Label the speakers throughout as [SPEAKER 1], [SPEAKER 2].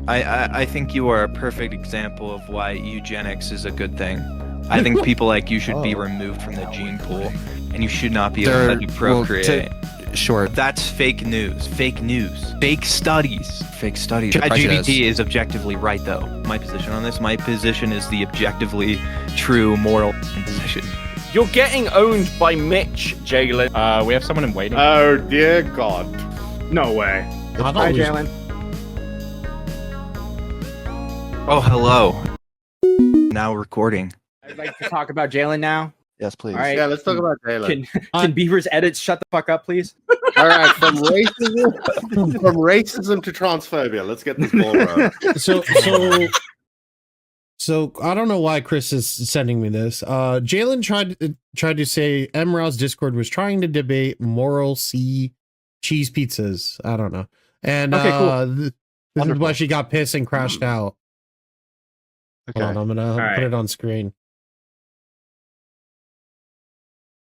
[SPEAKER 1] I think you are a perfect example of why eugenics is a good thing. I think people like you should be removed from the gene pool, and you should not be allowed to procreate.
[SPEAKER 2] Sure.
[SPEAKER 1] That's fake news. Fake news. Fake studies.
[SPEAKER 2] Fake studies.
[SPEAKER 1] ChatGPT is objectively right, though. My position on this, my position is the objectively true moral position.
[SPEAKER 3] You're getting owned by Mitch, Jalen.
[SPEAKER 4] We have someone in waiting.
[SPEAKER 5] Oh dear God.
[SPEAKER 3] No way.
[SPEAKER 6] Hi, Jalen.
[SPEAKER 1] Oh, hello. Now recording.
[SPEAKER 6] I'd like to talk about Jalen now.
[SPEAKER 2] Yes, please.
[SPEAKER 6] All right.
[SPEAKER 5] Yeah, let's talk about Jalen.
[SPEAKER 6] Can Beaver's edits shut the fuck up, please?
[SPEAKER 5] All right, from racism to transphobia. Let's get this ball rolling.
[SPEAKER 7] So I don't know why Chris is sending me this. Jalen tried to say MRAW's Discord was trying to debate moral C cheese pizzas. I don't know. And
[SPEAKER 6] Okay, cool.
[SPEAKER 7] This is why she got pissed and crashed out.
[SPEAKER 2] Okay.
[SPEAKER 7] Hold on, I'm gonna
[SPEAKER 6] right.
[SPEAKER 7] put it on screen.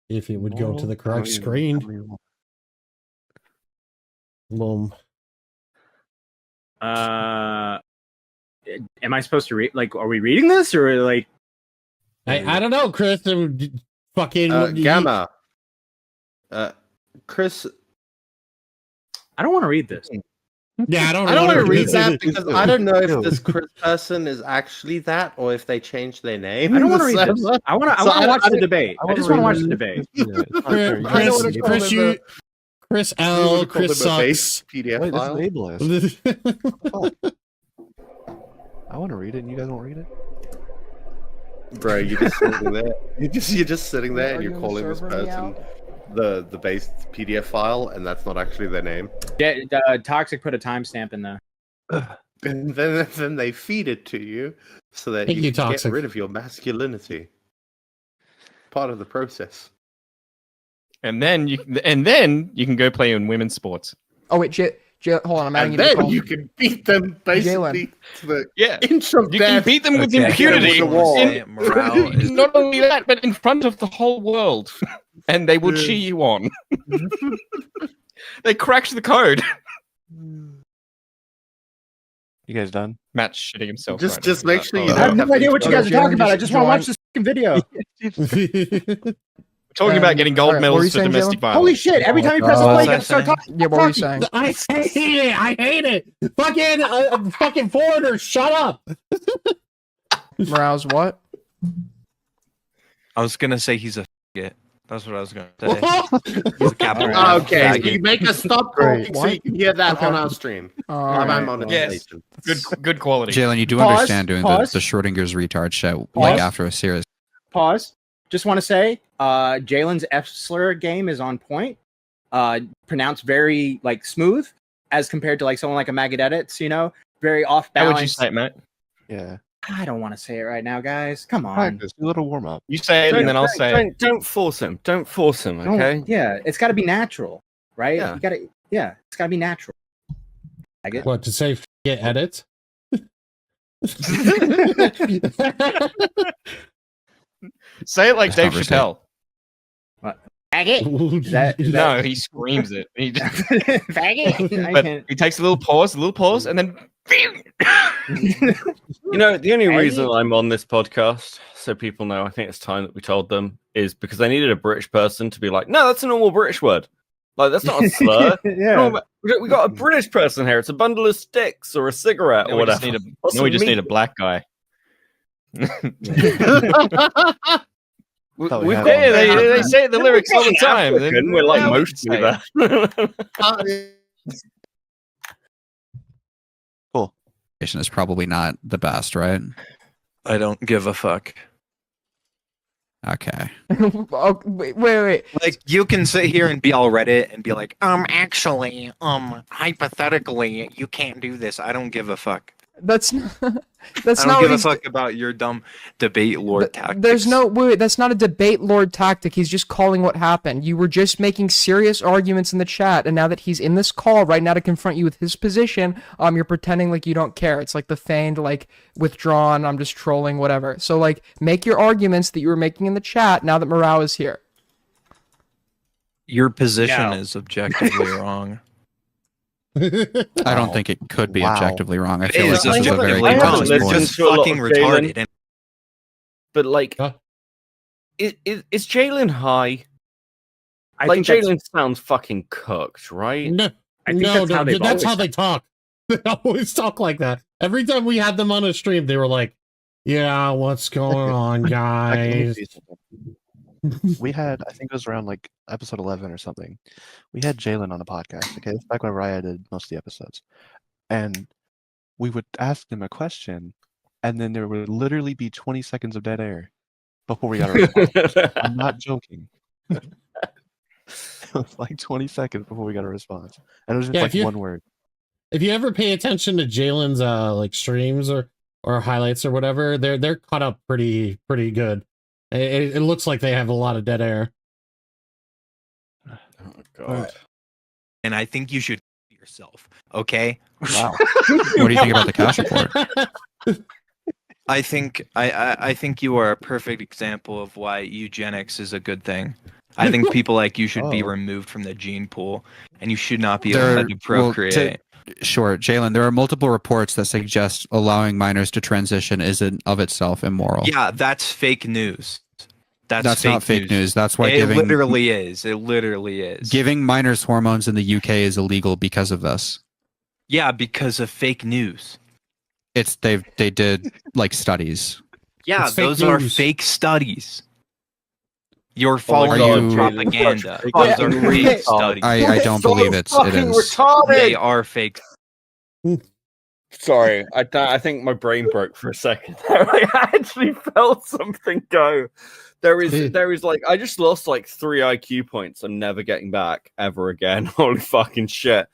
[SPEAKER 7] If it would go to the correct screen. Boom.
[SPEAKER 6] Am I supposed to read? Like, are we reading this or like?
[SPEAKER 7] I don't know, Chris. Fucking
[SPEAKER 5] Gamma. Chris.
[SPEAKER 6] I don't want to read this.
[SPEAKER 7] Yeah, I don't
[SPEAKER 5] want to
[SPEAKER 7] know.
[SPEAKER 5] read that because I don't know if this Chris person is actually that or if they changed their name.
[SPEAKER 6] I don't want to read this. I want to watch the debate. I just want to watch the debate.
[SPEAKER 7] Chris L. Chris sucks.
[SPEAKER 5] PDF
[SPEAKER 2] Wait,
[SPEAKER 5] file.
[SPEAKER 2] this is ableist. I want to read it, and you guys won't read it.
[SPEAKER 5] Bro, you're just sitting there. You're just sitting there, and you're calling this person the base PDF file, and that's not actually their name.
[SPEAKER 6] Yeah, Toxic put a timestamp in there.
[SPEAKER 5] And then they feed it to you so that you can get rid of your masculinity. Part of the process.
[SPEAKER 4] And then you can go play in women's sports.
[SPEAKER 8] Oh wait, hold on, I'm adding
[SPEAKER 5] And then you can beat them basically to the inch of
[SPEAKER 4] You
[SPEAKER 5] death.
[SPEAKER 4] can beat them with impunity.
[SPEAKER 1] Morale is
[SPEAKER 4] Not only that, but in front of the whole world. And they will cheer you on. They cracked the code.
[SPEAKER 2] You guys done?
[SPEAKER 4] Matt's shitting himself.
[SPEAKER 5] Just make sure you
[SPEAKER 6] I have
[SPEAKER 5] don't
[SPEAKER 6] no idea what you guys are talking about. I just want to watch
[SPEAKER 8] join.
[SPEAKER 6] this fucking video.
[SPEAKER 4] We're talking about getting gold
[SPEAKER 8] alright, what were
[SPEAKER 4] medals
[SPEAKER 8] you
[SPEAKER 4] for
[SPEAKER 8] saying,
[SPEAKER 4] domestic
[SPEAKER 8] Jalen?
[SPEAKER 4] violence.
[SPEAKER 6] Holy shit! Every time you press the play, you gotta start talking.
[SPEAKER 8] Yeah, what were you saying?
[SPEAKER 7] I hate it. I hate it. Fucking foreigners, shut up.
[SPEAKER 8] Morale's what?
[SPEAKER 1] I was gonna say he's a faggot. That's what I was gonna say. He's a capital.
[SPEAKER 5] Okay,
[SPEAKER 1] faggot.
[SPEAKER 5] you make us stop talking so you can hear that on our stream.
[SPEAKER 8] Alright.
[SPEAKER 5] Monetization.
[SPEAKER 4] Good quality.
[SPEAKER 2] Jalen, you do
[SPEAKER 6] Pause,
[SPEAKER 2] understand doing
[SPEAKER 6] pause.
[SPEAKER 2] the Schrodinger's retard shit
[SPEAKER 6] Pause.
[SPEAKER 2] like after a series.
[SPEAKER 6] Pause. Just want to say, Jalen's F slur game is on point. Pronounced very like smooth as compared to like someone like a Maggot Edits. You know, very off
[SPEAKER 4] How
[SPEAKER 6] balance.
[SPEAKER 4] would you say it, Matt?
[SPEAKER 2] Yeah.
[SPEAKER 6] I don't want to say it right now, guys. Come on.
[SPEAKER 2] Practice. A little warm up.
[SPEAKER 4] You say it, and then I'll say it.
[SPEAKER 3] Don't force him. Don't force him,
[SPEAKER 6] Don't-
[SPEAKER 3] okay?
[SPEAKER 6] Yeah, it's got to be natural, right?
[SPEAKER 3] Yeah.
[SPEAKER 6] You gotta. Yeah, it's got to be natural. I get.
[SPEAKER 7] What to say? Get edit.
[SPEAKER 4] Say it like Dave
[SPEAKER 2] Just
[SPEAKER 4] Chappelle.
[SPEAKER 6] Faggot. Is that
[SPEAKER 4] No, he screams it. He just,
[SPEAKER 6] faggot? I
[SPEAKER 4] but
[SPEAKER 6] can't.
[SPEAKER 4] he takes a little pause, and then.
[SPEAKER 3] You know, the only reason I'm on this podcast, so people know, I think it's time that we told them, is because they needed a British person to be like, no, that's a normal British word. Like, that's not a slur.
[SPEAKER 6] Yeah.
[SPEAKER 3] We got a British person here. It's a bundle of sticks or a cigarette
[SPEAKER 4] No,
[SPEAKER 3] or
[SPEAKER 4] we
[SPEAKER 3] whatever.
[SPEAKER 4] just need a black guy.
[SPEAKER 2] Thought we
[SPEAKER 4] We've
[SPEAKER 2] had
[SPEAKER 4] got,
[SPEAKER 2] one.
[SPEAKER 4] they say the lyrics all the time.
[SPEAKER 3] African, we're like
[SPEAKER 4] Yeah, we
[SPEAKER 3] most
[SPEAKER 4] can
[SPEAKER 3] of that.
[SPEAKER 2] Cool. Is probably not the best, right?
[SPEAKER 1] I don't give a fuck.
[SPEAKER 2] Okay.
[SPEAKER 8] Oh, wait.
[SPEAKER 1] Like, you can sit here and be all Reddit and be like, actually, hypothetically, you can't do this. I don't give a fuck.
[SPEAKER 8] That's not.
[SPEAKER 1] I
[SPEAKER 8] That's
[SPEAKER 1] don't
[SPEAKER 8] not
[SPEAKER 1] give
[SPEAKER 8] what
[SPEAKER 1] a
[SPEAKER 8] he's.
[SPEAKER 1] fuck about your dumb debate lord tactics.
[SPEAKER 8] There's no wait. That's not a debate lord tactic. He's just calling what happened. You were just making serious arguments in the chat, and now that he's in this call right now to confront you with his position, you're pretending like you don't care. It's like the feigned like withdrawn. I'm just trolling, whatever. So like, make your arguments that you were making in the chat now that Morale is here.
[SPEAKER 1] Your position
[SPEAKER 6] No.
[SPEAKER 1] is objectively wrong.
[SPEAKER 9] I don't think it could be
[SPEAKER 2] Wow.
[SPEAKER 9] objectively wrong. I
[SPEAKER 1] It
[SPEAKER 9] feel like
[SPEAKER 1] is
[SPEAKER 9] this is a very
[SPEAKER 1] objectively
[SPEAKER 3] I haven't
[SPEAKER 1] wrong.
[SPEAKER 9] contested
[SPEAKER 1] You're
[SPEAKER 3] listened
[SPEAKER 9] point.
[SPEAKER 1] just
[SPEAKER 3] to a lot
[SPEAKER 1] fucking
[SPEAKER 3] of Jalen.
[SPEAKER 1] retarded. And
[SPEAKER 3] But like,
[SPEAKER 7] Huh?
[SPEAKER 3] is Jalen high?
[SPEAKER 6] I
[SPEAKER 3] Like
[SPEAKER 6] think that's-
[SPEAKER 3] Jalen sounds fucking cooked, right?
[SPEAKER 7] No,
[SPEAKER 6] I think
[SPEAKER 7] no,
[SPEAKER 6] that's
[SPEAKER 7] no,
[SPEAKER 6] how they've
[SPEAKER 7] that's
[SPEAKER 6] always
[SPEAKER 7] how they talk. They always talk like that. Every time we had them on a stream, they were like, "Yeah, what's going on,
[SPEAKER 2] I can
[SPEAKER 7] guys?"
[SPEAKER 2] see something. We had, I think it was around like episode 11 or something. We had Jalen on the podcast. Okay, it's back when Raya did most of the episodes, and we would ask him a question, and then there would literally be 20 seconds of dead air before we got a response. I'm not joking. It was like 20 seconds before we got a response, and it was just
[SPEAKER 7] Yeah,
[SPEAKER 2] like one word.
[SPEAKER 7] If you ever pay attention to Jalen's like streams or highlights or whatever, they're cut up pretty good. It looks like they have a lot of dead air.
[SPEAKER 3] Oh god.
[SPEAKER 1] and I think you should yourself. Okay.
[SPEAKER 2] Wow.
[SPEAKER 9] What do you think about the cash report?
[SPEAKER 1] I think you are a perfect example of why eugenics is a good thing. I think people like you should be
[SPEAKER 2] Oh.
[SPEAKER 1] removed from the gene pool, and you should not be
[SPEAKER 9] There-
[SPEAKER 1] allowed to procreate.
[SPEAKER 9] Sure, Jalen, there are multiple reports that suggest allowing minors to transition isn't of itself immoral.
[SPEAKER 1] Yeah, that's fake news.
[SPEAKER 9] That's not fake news. That's why
[SPEAKER 1] It literally is. It literally is.
[SPEAKER 9] giving minors hormones in the UK is illegal because of this.
[SPEAKER 1] Yeah, because of fake news.
[SPEAKER 9] They did like studies.
[SPEAKER 1] Yeah,
[SPEAKER 7] It's fake
[SPEAKER 1] those are
[SPEAKER 7] news.
[SPEAKER 1] fake studies. You're
[SPEAKER 3] Oh my
[SPEAKER 1] following
[SPEAKER 9] God,
[SPEAKER 1] propaganda.
[SPEAKER 3] Jalen.
[SPEAKER 1] Those are
[SPEAKER 6] Yeah.
[SPEAKER 1] fake studies.
[SPEAKER 9] I don't believe it is.
[SPEAKER 1] They are fake.
[SPEAKER 3] Sorry, I think my brain broke for a second. I actually felt something go. There is like I just lost like 3 IQ points. I'm never getting back ever again. Holy fucking shit!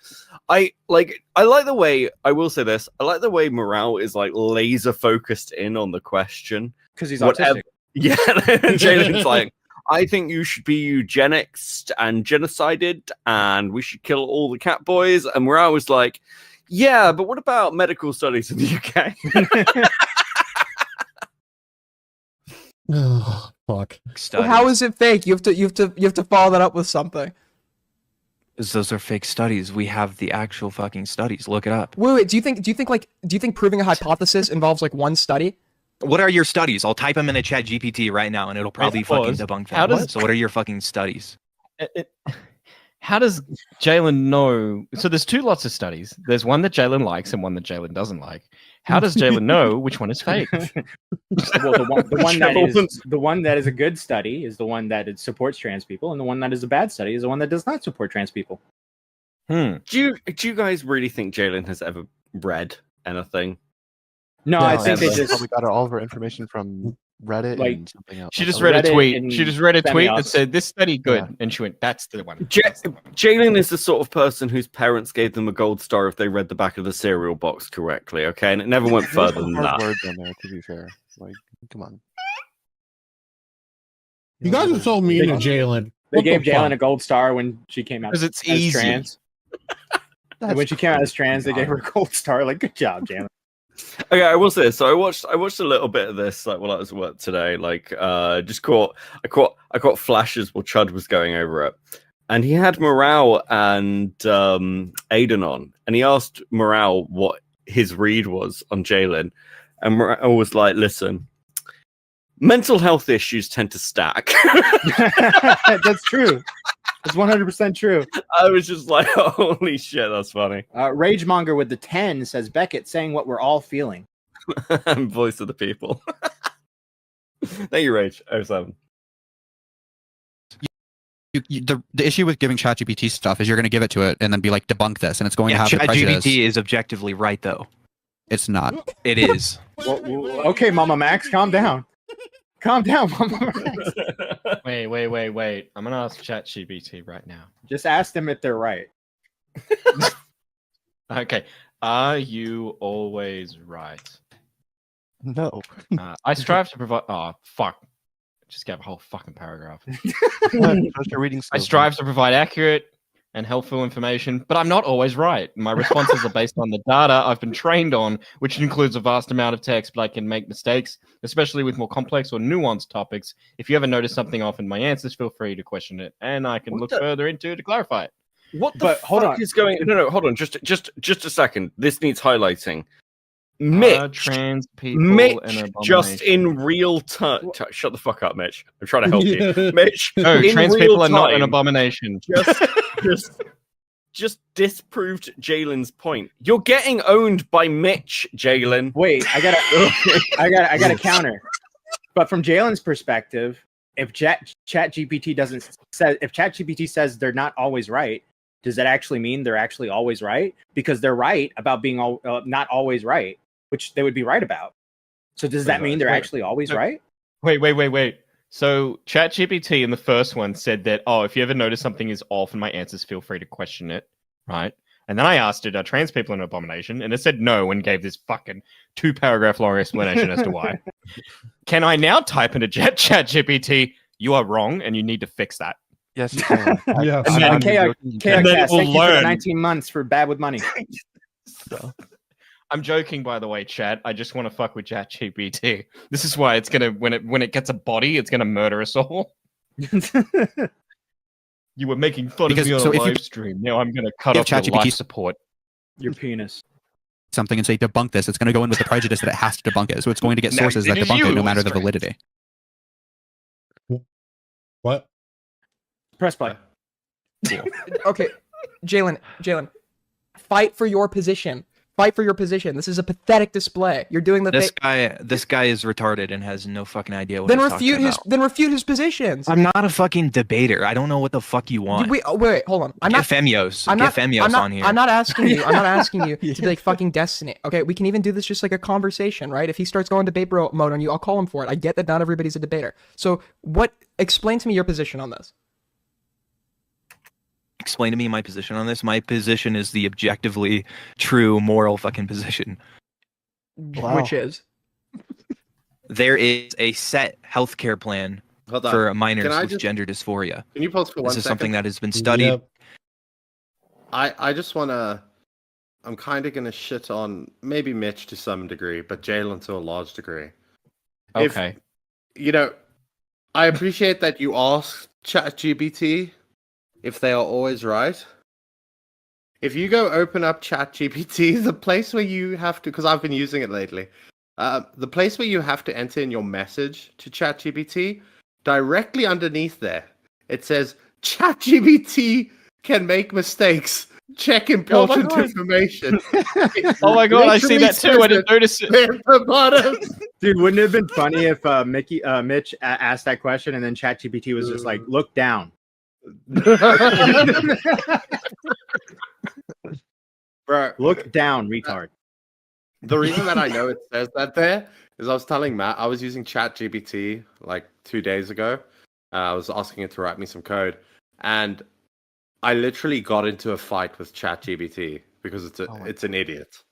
[SPEAKER 3] I like the way I will say this. I like the way Morale is like laser focused in on the question.
[SPEAKER 6] because he's
[SPEAKER 3] Whatever.
[SPEAKER 6] autistic.
[SPEAKER 3] Yeah, Jalen's like, I think you should be eugenics and genocided, and we should kill all the cat boys. And Morale was like, yeah, but what about medical studies in the UK?
[SPEAKER 7] Oh, fuck.
[SPEAKER 8] Well,
[SPEAKER 1] Studies.
[SPEAKER 8] how is it fake? You have to follow that up with something.
[SPEAKER 1] Those are fake studies. We have the actual fucking studies. Look it up.
[SPEAKER 8] Wait. Do you think proving a hypothesis involves like one study?
[SPEAKER 1] What are your studies? I'll type them in a chat GPT right now, and it'll probably fucking
[SPEAKER 4] pause.
[SPEAKER 1] debunk them.
[SPEAKER 4] How does-
[SPEAKER 1] So what are your fucking studies?
[SPEAKER 4] How does Jalen know? So there's 2 lots of studies. There's one that Jalen likes and one that Jalen doesn't like. How does Jalen know which one is fake?
[SPEAKER 6] Well, the one that is a good study is the one that it supports trans people, and the one that is a bad study is the one that does not support trans people.
[SPEAKER 3] Do you guys really think Jalen has ever read anything?
[SPEAKER 6] No,
[SPEAKER 7] No,
[SPEAKER 6] I think they
[SPEAKER 2] We
[SPEAKER 6] just
[SPEAKER 2] probably got all of our information from Reddit
[SPEAKER 6] Like,
[SPEAKER 2] and something else.
[SPEAKER 4] She just
[SPEAKER 6] Reddit
[SPEAKER 4] read a tweet.
[SPEAKER 6] and
[SPEAKER 4] She just read a tweet that
[SPEAKER 6] semi-awesome.
[SPEAKER 4] said this study good,
[SPEAKER 2] Yeah.
[SPEAKER 4] and she went, "That's the one."
[SPEAKER 3] Ja-
[SPEAKER 4] That's the one."
[SPEAKER 3] Jalen is the sort of person whose parents gave them a gold star if they read the back of the cereal box correctly, okay? And it never went
[SPEAKER 2] There's
[SPEAKER 3] further
[SPEAKER 2] some
[SPEAKER 3] than
[SPEAKER 2] hard
[SPEAKER 3] that.
[SPEAKER 2] words in there, to be fair. Like, come on.
[SPEAKER 7] You guys are so mean to Jalen.
[SPEAKER 6] they
[SPEAKER 7] What
[SPEAKER 6] gave
[SPEAKER 7] the
[SPEAKER 6] Jalen
[SPEAKER 7] fuck?
[SPEAKER 6] a gold star when she came out
[SPEAKER 4] 'Cause it's
[SPEAKER 6] as
[SPEAKER 4] easy.
[SPEAKER 6] trans.
[SPEAKER 2] That's
[SPEAKER 6] When she came out as trans, they gave her a gold star. Like, good job, Jalen.
[SPEAKER 3] Okay, I will say this. So I watched a little bit of this like while I was at work today. Like I caught flashes while Chud was going over it. And he had Morale and Aiden on, and he asked Morale what his read was on Jalen. And Morale was like, listen, mental health issues tend to stack.
[SPEAKER 6] That's true. It's 100% true.
[SPEAKER 3] I was just like, holy shit, that's funny.
[SPEAKER 6] Ragemonger with the 10 says Beckett saying what we're all feeling.
[SPEAKER 3] Voice of the people. Thank you, Rage. 07.
[SPEAKER 9] The issue with giving ChatGPT stuff is you're going to give it to it and then be like, debunk this, and it's going to have the prejudice.
[SPEAKER 1] ChatGPT is objectively right, though.
[SPEAKER 9] It's not.
[SPEAKER 1] It is.
[SPEAKER 6] Well, okay, Mama Max, calm down. Calm down, Mama Max.
[SPEAKER 4] Wait. I'm gonna ask ChatGPT right now.
[SPEAKER 6] Just ask them if they're right.
[SPEAKER 4] Okay. Are you always right?
[SPEAKER 2] No.
[SPEAKER 4] I strive to provide. Oh fuck! Just gave a whole fucking paragraph.
[SPEAKER 2] Trust your reading
[SPEAKER 4] I
[SPEAKER 2] skills,
[SPEAKER 4] strive to provide accurate and helpful information, but I'm not always right. My responses are based on the data I've been trained on, which includes a vast amount of text, but I can make mistakes, especially with more complex or nuanced topics. If you ever notice something off in my answers, feel free to question it, and I can look further into it to clarify it.
[SPEAKER 3] What the
[SPEAKER 6] But hold
[SPEAKER 3] fuck
[SPEAKER 6] on.
[SPEAKER 3] is going? No, hold on. Just a second. This needs highlighting. Mitch,
[SPEAKER 4] trans people
[SPEAKER 3] Mitch,
[SPEAKER 4] an
[SPEAKER 3] just in
[SPEAKER 4] abomination.
[SPEAKER 3] real time. Shut the fuck up, Mitch. I'm trying to help you, Mitch.
[SPEAKER 4] No,
[SPEAKER 3] in
[SPEAKER 4] trans
[SPEAKER 3] real
[SPEAKER 4] people are not an
[SPEAKER 3] time,
[SPEAKER 4] abomination.
[SPEAKER 3] just disproved Jalen's point. You're getting owned by Mitch, Jalen.
[SPEAKER 6] Wait, I got a counter. But from Jalen's perspective, if ChatGPT says they're not always right, does that actually mean they're actually always right? Because they're right about being not always right, which they would be right about. So does that mean they're actually always right?
[SPEAKER 4] Wait. So ChatGPT in the first one said that, if you ever notice something is off in my answers, feel free to question it, right? And then I asked it, are trans people an abomination? And it said no and gave this fucking 2-paragraph long explanation as to why. Can I now type into ChatGPT, you are wrong and you need to fix that?
[SPEAKER 2] Yes, you can.
[SPEAKER 7] Yeah.
[SPEAKER 6] And then Chaos,
[SPEAKER 4] then it will
[SPEAKER 6] thank you for the
[SPEAKER 4] learn.
[SPEAKER 6] 19 months for Bad with Money.
[SPEAKER 4] I'm joking, by the way, chat. I just want to fuck with ChatGPT. This is why it's gonna when it gets a body, it's gonna murder us all. You were making fun of me on a live stream. Now I'm gonna cut off your life support.
[SPEAKER 6] Your penis.
[SPEAKER 9] Something and say debunk this. It's going to go in with the prejudice that it has to debunk it. So it's going to get sources that debunk it, no matter the validity.
[SPEAKER 7] What?
[SPEAKER 6] Press play.
[SPEAKER 8] Okay, Jalen, fight for your position. Fight for your position. This is a pathetic display. You're doing the
[SPEAKER 1] This guy is retarded and has no fucking idea what
[SPEAKER 8] then
[SPEAKER 1] he's
[SPEAKER 8] refute
[SPEAKER 1] talking
[SPEAKER 8] his
[SPEAKER 1] about.
[SPEAKER 8] then refute his positions.
[SPEAKER 1] I'm not a fucking debater. I don't know what the fuck you want.
[SPEAKER 8] Wait, hold on.
[SPEAKER 1] Get Femios.
[SPEAKER 8] I'm
[SPEAKER 1] Get
[SPEAKER 8] not
[SPEAKER 1] Femios on here.
[SPEAKER 8] I'm not asking you. I'm not asking you to be like fucking Destiny. Okay, we can even do this just like a conversation, right? If he starts going debate bro mode on you, I'll call him for it. I get that not everybody's a debater. So explain to me your position on this.
[SPEAKER 1] Explain to me my position on this. My position is the objectively true moral fucking position.
[SPEAKER 2] Wow.
[SPEAKER 8] Which is
[SPEAKER 1] there is a set healthcare plan
[SPEAKER 5] Hold on.
[SPEAKER 1] for minors
[SPEAKER 5] Can I
[SPEAKER 1] with
[SPEAKER 5] just-
[SPEAKER 1] gender dysphoria.
[SPEAKER 5] Can you pause for one
[SPEAKER 1] This is
[SPEAKER 5] second?
[SPEAKER 1] something that has been studied.
[SPEAKER 7] Yep.
[SPEAKER 5] I just want to. I'm kind of going to shit on maybe Mitch to some degree, but Jalen to a large degree.
[SPEAKER 4] Okay.
[SPEAKER 5] I appreciate that you ask ChatGPT if they are always right. If you go open up ChatGPT, the place where you have to, because I've been using it lately, the place where you have to enter in your message to ChatGPT, directly underneath there, it says ChatGPT can make mistakes. Check important information.
[SPEAKER 4] Oh my god, I see that too. I didn't notice it.
[SPEAKER 5] At the bottom.
[SPEAKER 6] Dude, wouldn't it have been funny if Mitch asked that question and then ChatGPT was just like, look down.
[SPEAKER 5] Bro,
[SPEAKER 6] Look down, retard.
[SPEAKER 5] the reason that I know it says that there is I was telling Matt, I was using ChatGPT like 2 days ago. I was asking it to write me some code, and I literally got into a fight with ChatGPT because it's an idiot.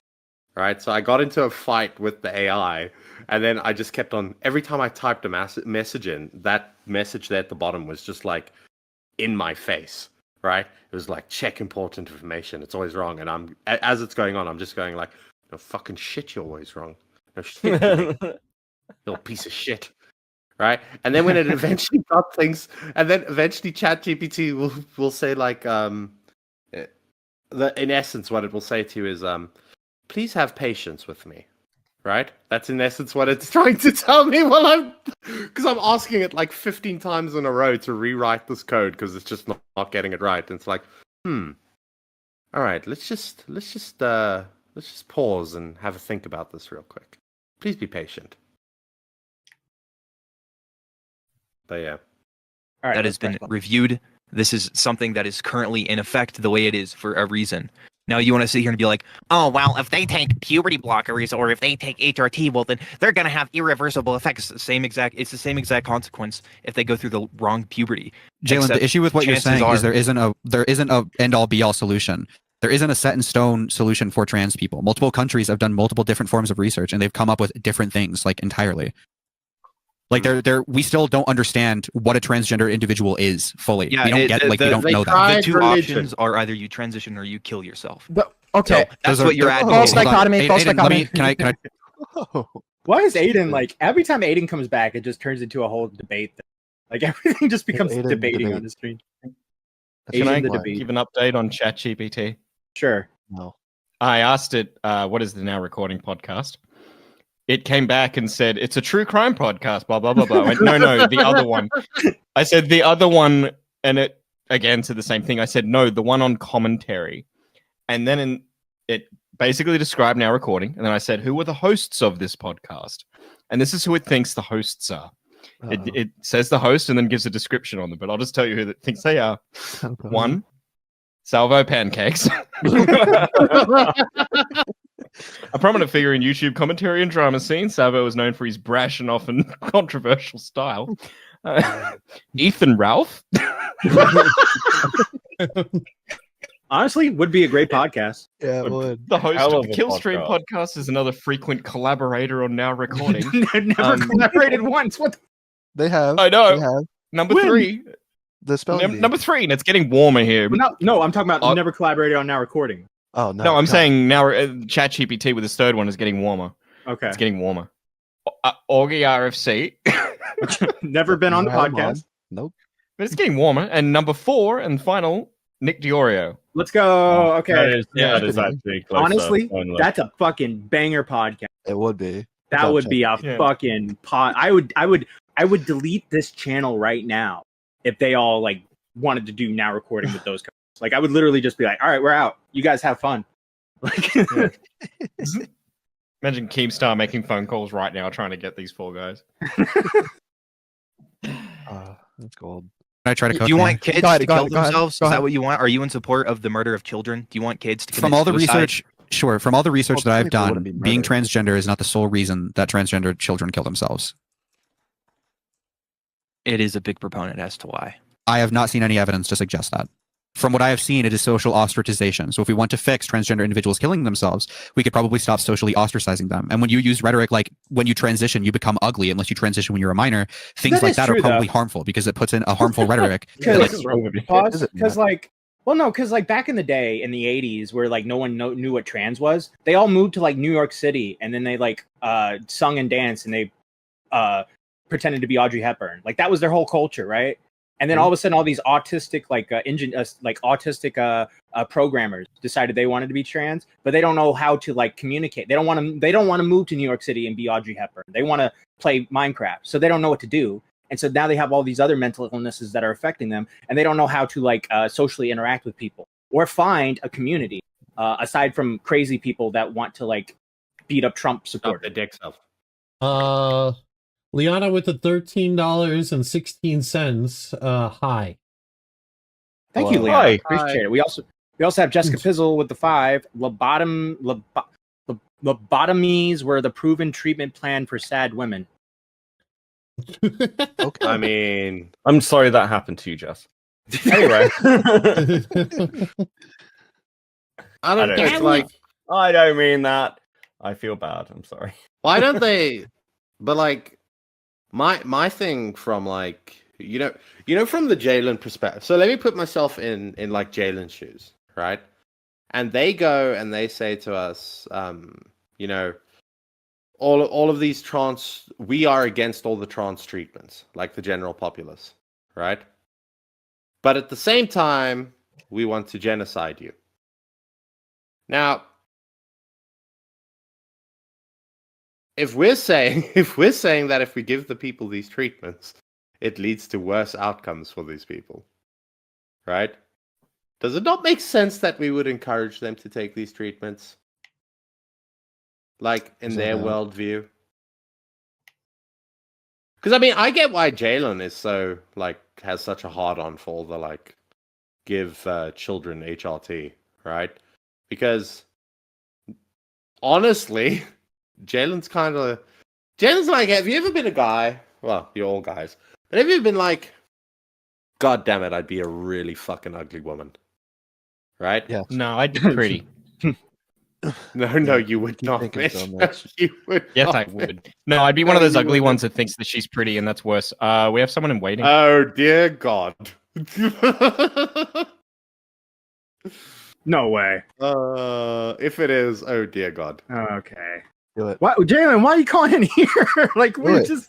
[SPEAKER 5] Right? So I got into a fight with the AI, and then I just kept on, every time I typed a message in, that message there at the bottom was just like in my face. Right? It was like, check important information. It's always wrong. And as it's going on, I'm just going like, no fucking shit, you're always wrong. No shit, little piece of shit. Right? And then when it eventually got things, and then eventually ChatGPT will say like, in essence, what it will say to you is, please have patience with me. Right? That's in essence what it's trying to tell me because I'm asking it like 15 times in a row to rewrite this code because it's just not getting it right. And it's like, all right, let's just pause and have a think about this real quick. Please be patient. But yeah.
[SPEAKER 6] All right,
[SPEAKER 1] That has been reviewed. This is something that is currently in effect the way it is for a reason. Now you want to sit here and be like, oh, well, if they take puberty blockers or if they take HRT, well, then they're going to have irreversible effects. It's the same exact consequence if they go through the wrong puberty.
[SPEAKER 9] Jalen, the issue with what you're saying is there isn't a end-all be-all solution. There isn't a set-in-stone solution for trans people. Multiple countries have done multiple different forms of research, and they've come up with different things, like entirely. Like we still don't understand what a transgender individual is fully.
[SPEAKER 1] Yeah,
[SPEAKER 9] we don't get it. Like we don't know that.
[SPEAKER 1] The two options are either you transition or you kill yourself.
[SPEAKER 8] But okay,
[SPEAKER 1] so that's what you're at.
[SPEAKER 8] False dichotomy. False
[SPEAKER 9] Aiden,
[SPEAKER 8] dichotomy.
[SPEAKER 9] can I?
[SPEAKER 6] Why is Aiden like every time Aiden comes back, it just turns into a whole debate? Like everything just becomes
[SPEAKER 2] Aiden
[SPEAKER 6] debating
[SPEAKER 2] debate.
[SPEAKER 6] on the screen.
[SPEAKER 4] Can I
[SPEAKER 6] the debate.
[SPEAKER 4] give an update on ChatGPT?
[SPEAKER 6] Sure.
[SPEAKER 2] No.
[SPEAKER 4] I asked it, what is the Now Recording podcast? It came back and said, it's a true crime podcast, blah, blah, blah, blah. I went, no, the other one. I said, the other one, and it, again, said the same thing. I said, no, the one on commentary. And then it basically described Now Recording. And then I said, who are the hosts of this podcast? And this is who it thinks the hosts are. It says the host and then gives a description on them. But I'll just tell you who it thinks they are. One, Salvo Pancakes. A prominent figure in YouTube commentary and drama scene, Salvo is known for his brash and often controversial style. Ethan Ralph.
[SPEAKER 6] Honestly, would be a great podcast.
[SPEAKER 2] Yeah, it would.
[SPEAKER 4] The host
[SPEAKER 3] Hell
[SPEAKER 4] of
[SPEAKER 3] of
[SPEAKER 4] the
[SPEAKER 3] a
[SPEAKER 4] Killstream podcast is another frequent collaborator on Now Recording.
[SPEAKER 6] Never collaborated once. What?
[SPEAKER 2] They have.
[SPEAKER 4] I know.
[SPEAKER 2] They have.
[SPEAKER 4] Number
[SPEAKER 6] When?
[SPEAKER 4] 3.
[SPEAKER 2] The spelling bee.
[SPEAKER 4] Number 3, and it's getting warmer here.
[SPEAKER 6] No, I'm talking about never collaborated on Now Recording.
[SPEAKER 2] Oh no.
[SPEAKER 4] No, I'm saying now ChatGPT with his third one is getting warmer.
[SPEAKER 6] Okay.
[SPEAKER 4] It's getting warmer. Augie RFC.
[SPEAKER 6] Never been on the
[SPEAKER 2] Come
[SPEAKER 6] podcast.
[SPEAKER 2] Nope.
[SPEAKER 4] But it's getting warmer. And number 4 and final, Nick Diorio.
[SPEAKER 6] Let's go. Okay.
[SPEAKER 3] That is actually closer.
[SPEAKER 6] Honestly,
[SPEAKER 3] Finally.
[SPEAKER 6] that's a fucking banger podcast.
[SPEAKER 2] It would be.
[SPEAKER 6] That would be a
[SPEAKER 4] Yeah.
[SPEAKER 6] fucking pod. I would delete this channel right now if they all like wanted to do Now Recording with those guys. Like I would literally just be like, all right, we're out. You guys have fun. Like
[SPEAKER 4] Imagine Keemstar making phone calls right now trying to get these 4 guys.
[SPEAKER 2] That's gold.
[SPEAKER 9] I try to
[SPEAKER 1] Do
[SPEAKER 9] cook
[SPEAKER 1] you
[SPEAKER 9] there.
[SPEAKER 1] want kids
[SPEAKER 8] Go ahead,
[SPEAKER 1] to
[SPEAKER 8] go
[SPEAKER 1] kill
[SPEAKER 8] ahead, go ahead,
[SPEAKER 1] themselves?
[SPEAKER 8] go
[SPEAKER 1] Is that
[SPEAKER 8] ahead.
[SPEAKER 1] what you want? Are you in support of the murder of children? Do you want kids to commit
[SPEAKER 9] From all the
[SPEAKER 1] suicide?
[SPEAKER 9] research, sure. From all the research that
[SPEAKER 2] Well,
[SPEAKER 9] I've
[SPEAKER 2] technically it
[SPEAKER 9] done,
[SPEAKER 2] wouldn't be
[SPEAKER 9] being
[SPEAKER 2] murder.
[SPEAKER 9] transgender is not the sole reason that transgender children kill themselves.
[SPEAKER 1] It is a big proponent as to why.
[SPEAKER 9] I have not seen any evidence to suggest that. From what I have seen, it is social ostracization. So if we want to fix transgender individuals killing themselves, we could probably stop socially ostracizing them. And when you use rhetoric like when you transition, you become ugly unless you transition when you're a minor, things
[SPEAKER 6] That
[SPEAKER 9] like
[SPEAKER 6] is
[SPEAKER 9] that
[SPEAKER 6] true,
[SPEAKER 9] are probably
[SPEAKER 6] though.
[SPEAKER 9] harmful because it puts in a harmful rhetoric.
[SPEAKER 6] Because
[SPEAKER 2] Is it not?
[SPEAKER 6] like, well, no, because like back in the day in the 80s where like no one knew what trans was, they all moved to like New York City and then they like sung and danced and they pretended to be Audrey Hepburn. Like that was their whole culture, right? And then all of a sudden, all these autistic programmers decided they wanted to be trans, but they don't know how to like communicate. They don't want to move to New York City and be Audrey Hepburn. They want to play Minecraft, so they don't know what to do. And so now they have all these other mental illnesses that are affecting them, and they don't know how to like socially interact with people or find a community aside from crazy people that want to like beat up Trump
[SPEAKER 5] Up
[SPEAKER 6] supporters.
[SPEAKER 5] the dick self.
[SPEAKER 7] Liana with the $13.16. Hi.
[SPEAKER 6] Thank you,
[SPEAKER 3] Hello.
[SPEAKER 6] Leon.
[SPEAKER 3] Hi.
[SPEAKER 6] Appreciate it. We also have Jessica Fizzle with the 5. Lobotomies were the proven treatment plan for sad women.
[SPEAKER 2] Okay.
[SPEAKER 5] I mean,
[SPEAKER 3] I'm sorry that happened to you, Jess. Anyway,
[SPEAKER 5] I don't
[SPEAKER 3] I
[SPEAKER 5] know. It's like,
[SPEAKER 3] I don't mean that. I feel bad. I'm sorry.
[SPEAKER 5] why don't they? But like, my thing from like, you know, from the Jalen perspective. So let me put myself in like Jalen's shoes, right? And they go and they say to us, you know, all of these trans, we are against all the trans treatments, like the general populace, right? But at the same time, we want to genocide you. Now, if we're saying that if we give the people these treatments, it leads to worse outcomes for these people, right? Does it not make sense that we would encourage them to take these treatments? Like in their worldview? Because I mean, I get why Jalen is so like has such a hard on for all the like give children HRT, right? Because honestly, Jalen's like, have you ever been a guy? Well, you're all guys, but have you ever been like, God damn it, I'd be a really fucking ugly woman, right?
[SPEAKER 2] Yeah.
[SPEAKER 4] No, I'd be pretty.
[SPEAKER 5] No, you would
[SPEAKER 2] Keep
[SPEAKER 5] not.
[SPEAKER 2] thinking so
[SPEAKER 5] Mitch.
[SPEAKER 2] much.
[SPEAKER 5] You would
[SPEAKER 4] Yes,
[SPEAKER 5] not.
[SPEAKER 4] I would. No, I'd be one of
[SPEAKER 5] No,
[SPEAKER 4] those
[SPEAKER 5] you
[SPEAKER 4] ugly
[SPEAKER 5] wouldn't.
[SPEAKER 4] ones that thinks that she's pretty, and that's worse. We have someone in waiting.
[SPEAKER 5] Oh dear God.
[SPEAKER 6] No way.
[SPEAKER 5] If it is, oh dear God.
[SPEAKER 6] Okay.
[SPEAKER 2] Do it.
[SPEAKER 6] What, Jalen? Why are you calling in here? Like we're
[SPEAKER 2] it.
[SPEAKER 6] just.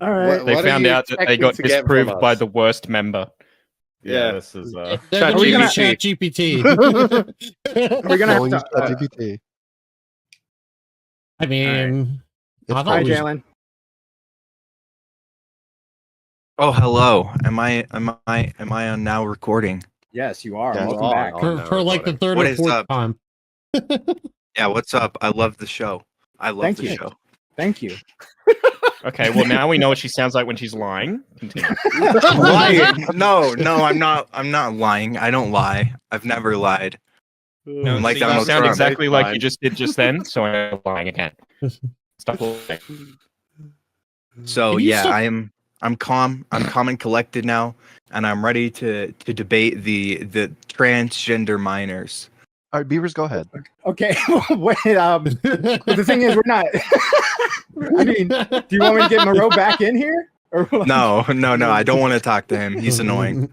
[SPEAKER 6] All right.
[SPEAKER 5] What
[SPEAKER 4] They
[SPEAKER 5] are
[SPEAKER 4] found
[SPEAKER 5] you
[SPEAKER 4] out that they
[SPEAKER 5] expecting
[SPEAKER 4] got
[SPEAKER 5] to get from
[SPEAKER 4] disproved by
[SPEAKER 5] us?
[SPEAKER 4] the worst member.
[SPEAKER 3] Yeah, this is.
[SPEAKER 7] They're gonna use ChatGPT.
[SPEAKER 6] We're gonna
[SPEAKER 2] We'll use
[SPEAKER 6] have to.
[SPEAKER 2] ChatGPT.
[SPEAKER 7] I mean, I thought
[SPEAKER 6] Hi,
[SPEAKER 7] it was-
[SPEAKER 6] Jalen.
[SPEAKER 1] Oh, hello. Am I on now recording?
[SPEAKER 6] Yes, you are.
[SPEAKER 2] Yeah,
[SPEAKER 6] Welcome
[SPEAKER 5] you
[SPEAKER 6] back.
[SPEAKER 5] are.
[SPEAKER 7] for like the third
[SPEAKER 1] What
[SPEAKER 7] or
[SPEAKER 1] is
[SPEAKER 7] fourth
[SPEAKER 1] up?
[SPEAKER 7] time.
[SPEAKER 1] Yeah, what's up? I love the show. I love
[SPEAKER 6] Thank
[SPEAKER 1] the
[SPEAKER 6] you.
[SPEAKER 1] show.
[SPEAKER 6] Thank you.
[SPEAKER 4] Okay, well now we know what she sounds like when she's lying. Continue.
[SPEAKER 1] Lying? No, I'm not lying. I don't lie. I've never lied.
[SPEAKER 4] No,
[SPEAKER 1] Like
[SPEAKER 4] see, you
[SPEAKER 1] Donald
[SPEAKER 4] sound
[SPEAKER 1] Trump.
[SPEAKER 4] exactly like you
[SPEAKER 5] Fine.
[SPEAKER 4] just did just then, so I'm lying again. Stop lying.
[SPEAKER 1] So
[SPEAKER 7] Can you
[SPEAKER 1] yeah,
[SPEAKER 7] stop-
[SPEAKER 1] I'm calm. I'm calm and collected now, and I'm ready to debate the transgender minors.
[SPEAKER 2] All right, Beavers, go ahead.
[SPEAKER 6] Okay. Wait, the thing is, we're not. I mean, do you want me to get Moreau back in here? Or
[SPEAKER 1] No, I don't want to talk to him. He's annoying.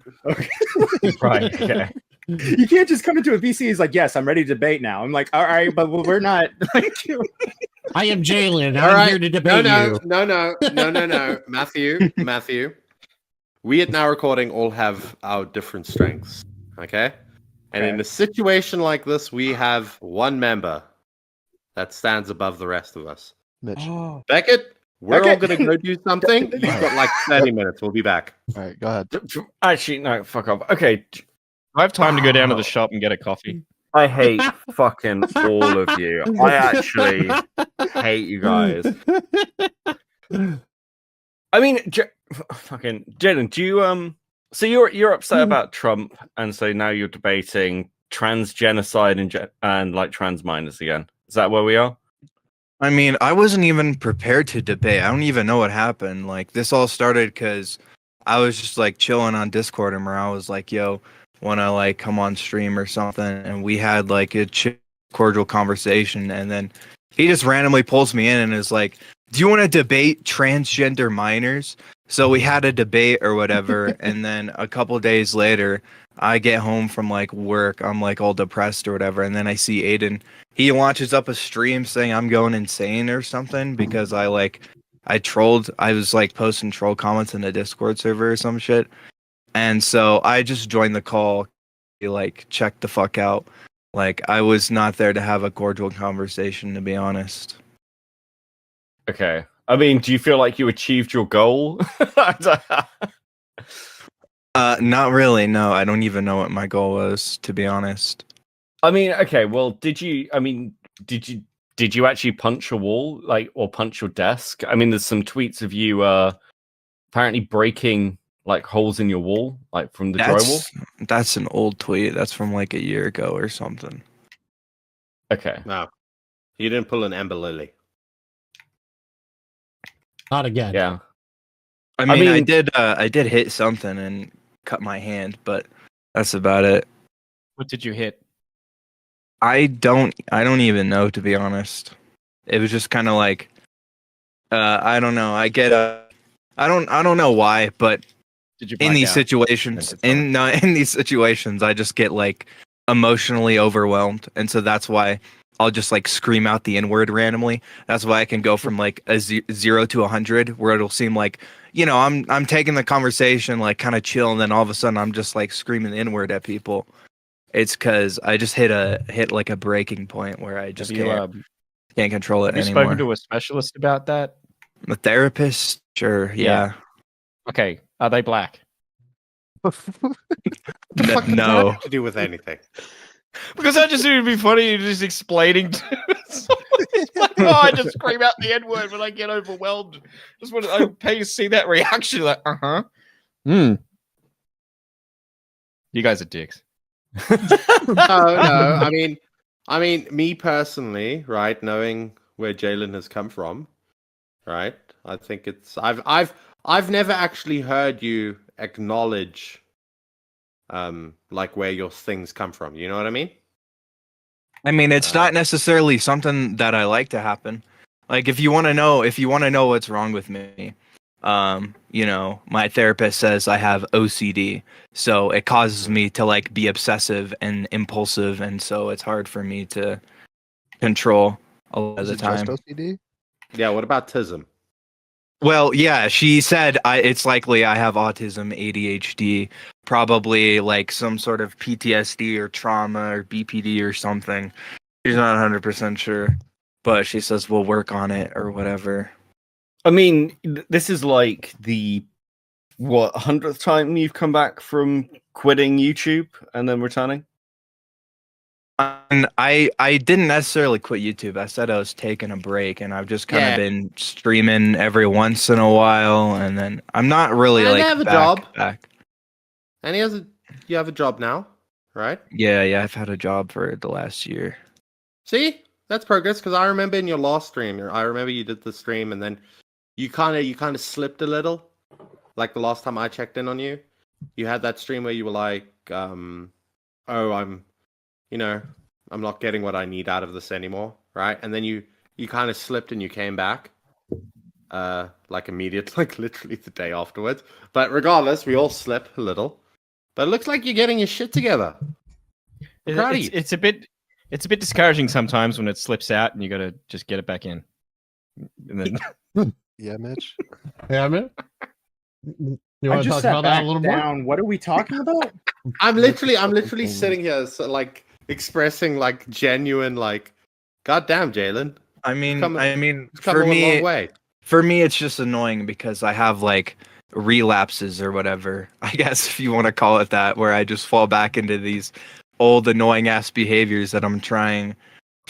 [SPEAKER 4] Right. Okay.
[SPEAKER 6] You can't just come into a VC. He's like, yes, I'm ready to debate now. I'm like, all right, but we're not. Like,
[SPEAKER 7] I am Jalen.
[SPEAKER 5] All
[SPEAKER 7] I'm
[SPEAKER 5] right.
[SPEAKER 7] here to debate you.
[SPEAKER 5] No. Matthew. We at Now Recording all have our different strengths. Okay? And in a situation like this, we have one member that stands above the rest of us.
[SPEAKER 2] Mitch. All
[SPEAKER 5] Beckett, we're all
[SPEAKER 6] Beckett.
[SPEAKER 5] going to go do something. You've got like 30 minutes. We'll be back.
[SPEAKER 2] right, go ahead.
[SPEAKER 3] Actually, no, fuck off. Okay,
[SPEAKER 4] I have time to go down to the shop and get a coffee.
[SPEAKER 3] I hate fucking all of you. I actually hate you guys. I mean, fucking Jalen, do you So you're upset about Trump, and so now you're debating trans genocide and like trans minors again. Is that where we are?
[SPEAKER 1] I mean, I wasn't even prepared to debate. I don't even know what happened. Like, this all started because I was just like chilling on Discord, and Morale was like, "Yo, wanna like come on stream or something?" And we had like a cordial conversation, and then he just randomly pulls me in and is like, "Do you want to debate transgender minors?" So we had a debate or whatever, and then a couple days later, I get home from like work. I'm like all depressed or whatever, and then I see Aiden. He launches up a stream saying I'm going insane or something because I trolled. I was like posting troll comments in the Discord server or some shit, and so I just joined the call. Like, check the fuck out. Like, I was not there to have a cordial conversation, to be honest.
[SPEAKER 3] Okay. I mean, do you feel like you achieved your goal?
[SPEAKER 1] Not really. No, I don't even know what my goal was, to be honest.
[SPEAKER 3] I mean, okay. Well, did you actually punch a wall, like, or punch your desk? I mean, there's some tweets of you apparently breaking like holes in your wall, like from the drywall.
[SPEAKER 1] That's an old tweet. That's from like a year ago or something.
[SPEAKER 3] Okay.
[SPEAKER 5] No. You didn't pull an Amber Lily.
[SPEAKER 7] Not again.
[SPEAKER 3] Yeah.
[SPEAKER 1] I mean, I did hit something and cut my hand, but that's about it.
[SPEAKER 4] What did you hit?
[SPEAKER 1] I don't even know, to be honest. It was just kind of like, I don't know. I get I don't know why, but
[SPEAKER 4] Did you
[SPEAKER 1] in
[SPEAKER 4] black
[SPEAKER 1] these
[SPEAKER 4] out?
[SPEAKER 1] situations, in these situations, I just get like emotionally overwhelmed, and so that's why I'll just like scream out the N-word randomly. That's why I can go from like a 0 to 100, where it'll seem like, you know, I'm taking the conversation like kind of chill, and then all of a sudden I'm just like screaming the N-word at people. It's because I just hit like a breaking point where I just can't control it
[SPEAKER 4] Have you
[SPEAKER 1] anymore.
[SPEAKER 4] spoken to a specialist about that?
[SPEAKER 1] A therapist, sure, yeah.
[SPEAKER 4] Okay, are they black?
[SPEAKER 5] What the fuck does that
[SPEAKER 1] No.
[SPEAKER 5] have to do with anything?
[SPEAKER 4] Because I just think it'd be funny you just explaining to someone. It's like, oh, I just scream out the N-word when I get overwhelmed. Just want to pay to see that reaction. Like, You guys are dicks.
[SPEAKER 5] No. I mean, me personally, right? Knowing where Jalen has come from, right? I think it's I've never actually heard you acknowledge, like where your things come from. You know what I mean?
[SPEAKER 1] I mean, it's not necessarily something that I like to happen. Like, if you want to know what's wrong with me, you know, my therapist says I have OCD, so it causes me to like be obsessive and impulsive, and so it's hard for me to control a lot of
[SPEAKER 2] Is
[SPEAKER 1] the
[SPEAKER 2] it just
[SPEAKER 1] time.
[SPEAKER 2] OCD?
[SPEAKER 5] Yeah. What about TISM?
[SPEAKER 1] Well, yeah, she said it's likely I have autism, ADHD, probably like some sort of PTSD or trauma or BPD or something. She's not 100% sure, but she says we'll work on it or whatever.
[SPEAKER 3] I mean, this is like the 100th time you've come back from quitting YouTube and then returning?
[SPEAKER 1] And I didn't necessarily quit YouTube. I said I was taking a break, and I've just kind of been streaming every once in a while, and then I'm not really
[SPEAKER 5] And
[SPEAKER 1] like
[SPEAKER 5] I have a
[SPEAKER 1] back.
[SPEAKER 5] job. And you have a job now, right?
[SPEAKER 1] Yeah, I've had a job for the last year.
[SPEAKER 5] See, that's progress. Because I remember in your last stream, I remember you did the stream, and then you kind of slipped a little. Like the last time I checked in on you, you had that stream where you were like, "Oh, I'm not getting what I need out of this anymore," right? And then you kind of slipped and you came back, like immediately, like literally the day afterwards. But regardless, we all slip a little. But it looks like you're getting your shit together.
[SPEAKER 4] It's a bit discouraging sometimes when it slips out and you got to just get it back in. And then
[SPEAKER 2] Yeah, Mitch.
[SPEAKER 7] Yeah, man. You
[SPEAKER 6] I
[SPEAKER 7] want to
[SPEAKER 6] just
[SPEAKER 7] talk
[SPEAKER 6] sat
[SPEAKER 7] about that
[SPEAKER 6] back
[SPEAKER 7] a little
[SPEAKER 6] down. What are we talking about?
[SPEAKER 5] I'm literally sitting here, so, like expressing like genuine, like, goddamn, Jalen.
[SPEAKER 1] I mean,
[SPEAKER 5] It's come
[SPEAKER 1] for
[SPEAKER 5] a
[SPEAKER 1] me,
[SPEAKER 5] long way.
[SPEAKER 1] for me, it's just annoying because I have like relapses or whatever, I guess if you want to call it that, where I just fall back into these old annoying ass behaviors that I'm trying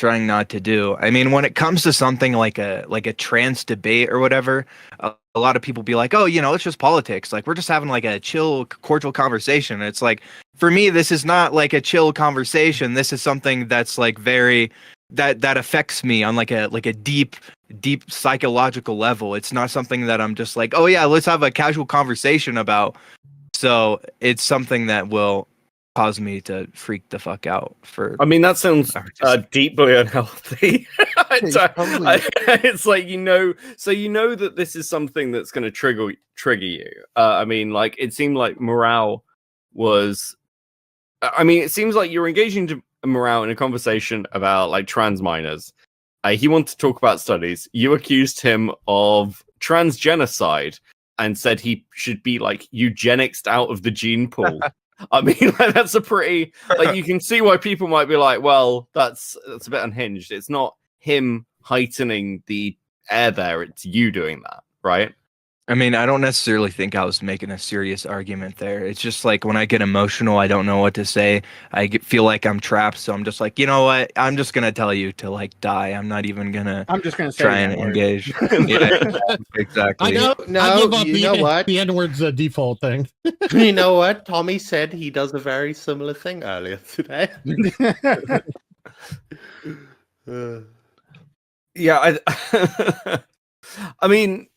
[SPEAKER 1] not to do. I mean, when it comes to something like a trans debate or whatever, a lot of people be like, oh, it's just politics. Like, we're just having like a chill, cordial conversation. It's like, for me, this is not like a chill conversation. This is something that's like very that affects me on like a deep psychological level. It's not something that I'm just like, oh yeah, let's have a casual conversation about. So it's something that will cause me to freak the fuck out.
[SPEAKER 3] I mean, that sounds deeply unhealthy. It's like, so that this is something that's going to trigger you. I mean, like, it seemed like morale was. I mean, it seems like you're engaging to morale in a conversation about like trans minors. He wanted to talk about studies. You accused him of trans genocide and said he should be like eugenicsed out of the gene pool. I mean, like, that's a pretty, like, you can see why people might be like, well, that's a bit unhinged. It's not him heightening the air there. It's you doing that, right?
[SPEAKER 1] I mean, I don't necessarily think I was making a serious argument there. It's just like when I get emotional, I don't know what to say. Feel like I'm trapped. So I'm just like, you know what? I'm just going to tell you to like die. I'm not even going to
[SPEAKER 6] I'm just going to
[SPEAKER 1] try and engage. Yeah, exactly.
[SPEAKER 5] You know what?
[SPEAKER 7] The N-word's a default thing.
[SPEAKER 5] You know what? Tommy said he does a very similar thing earlier today.
[SPEAKER 3] Yeah, I mean,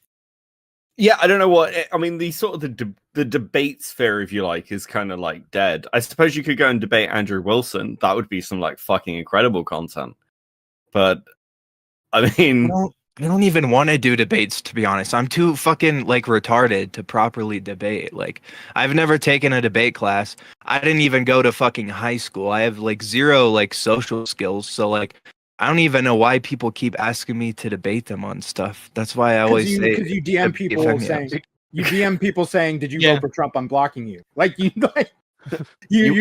[SPEAKER 3] yeah, I don't know what. I mean, the sort of the debate sphere, if you like, is kind of like dead. I suppose you could go and debate Andrew Wilson. That would be some like fucking incredible content. But I mean,
[SPEAKER 1] I don't even want to do debates, to be honest. I'm too fucking like retarded to properly debate. Like, I've never taken a debate class. I didn't even go to fucking high school. I have like zero like social skills. So like, I don't even know why people keep asking me to debate them on stuff. That's why I always say,
[SPEAKER 6] because you DM people saying, "Did you vote for Trump? I'm blocking you." Like you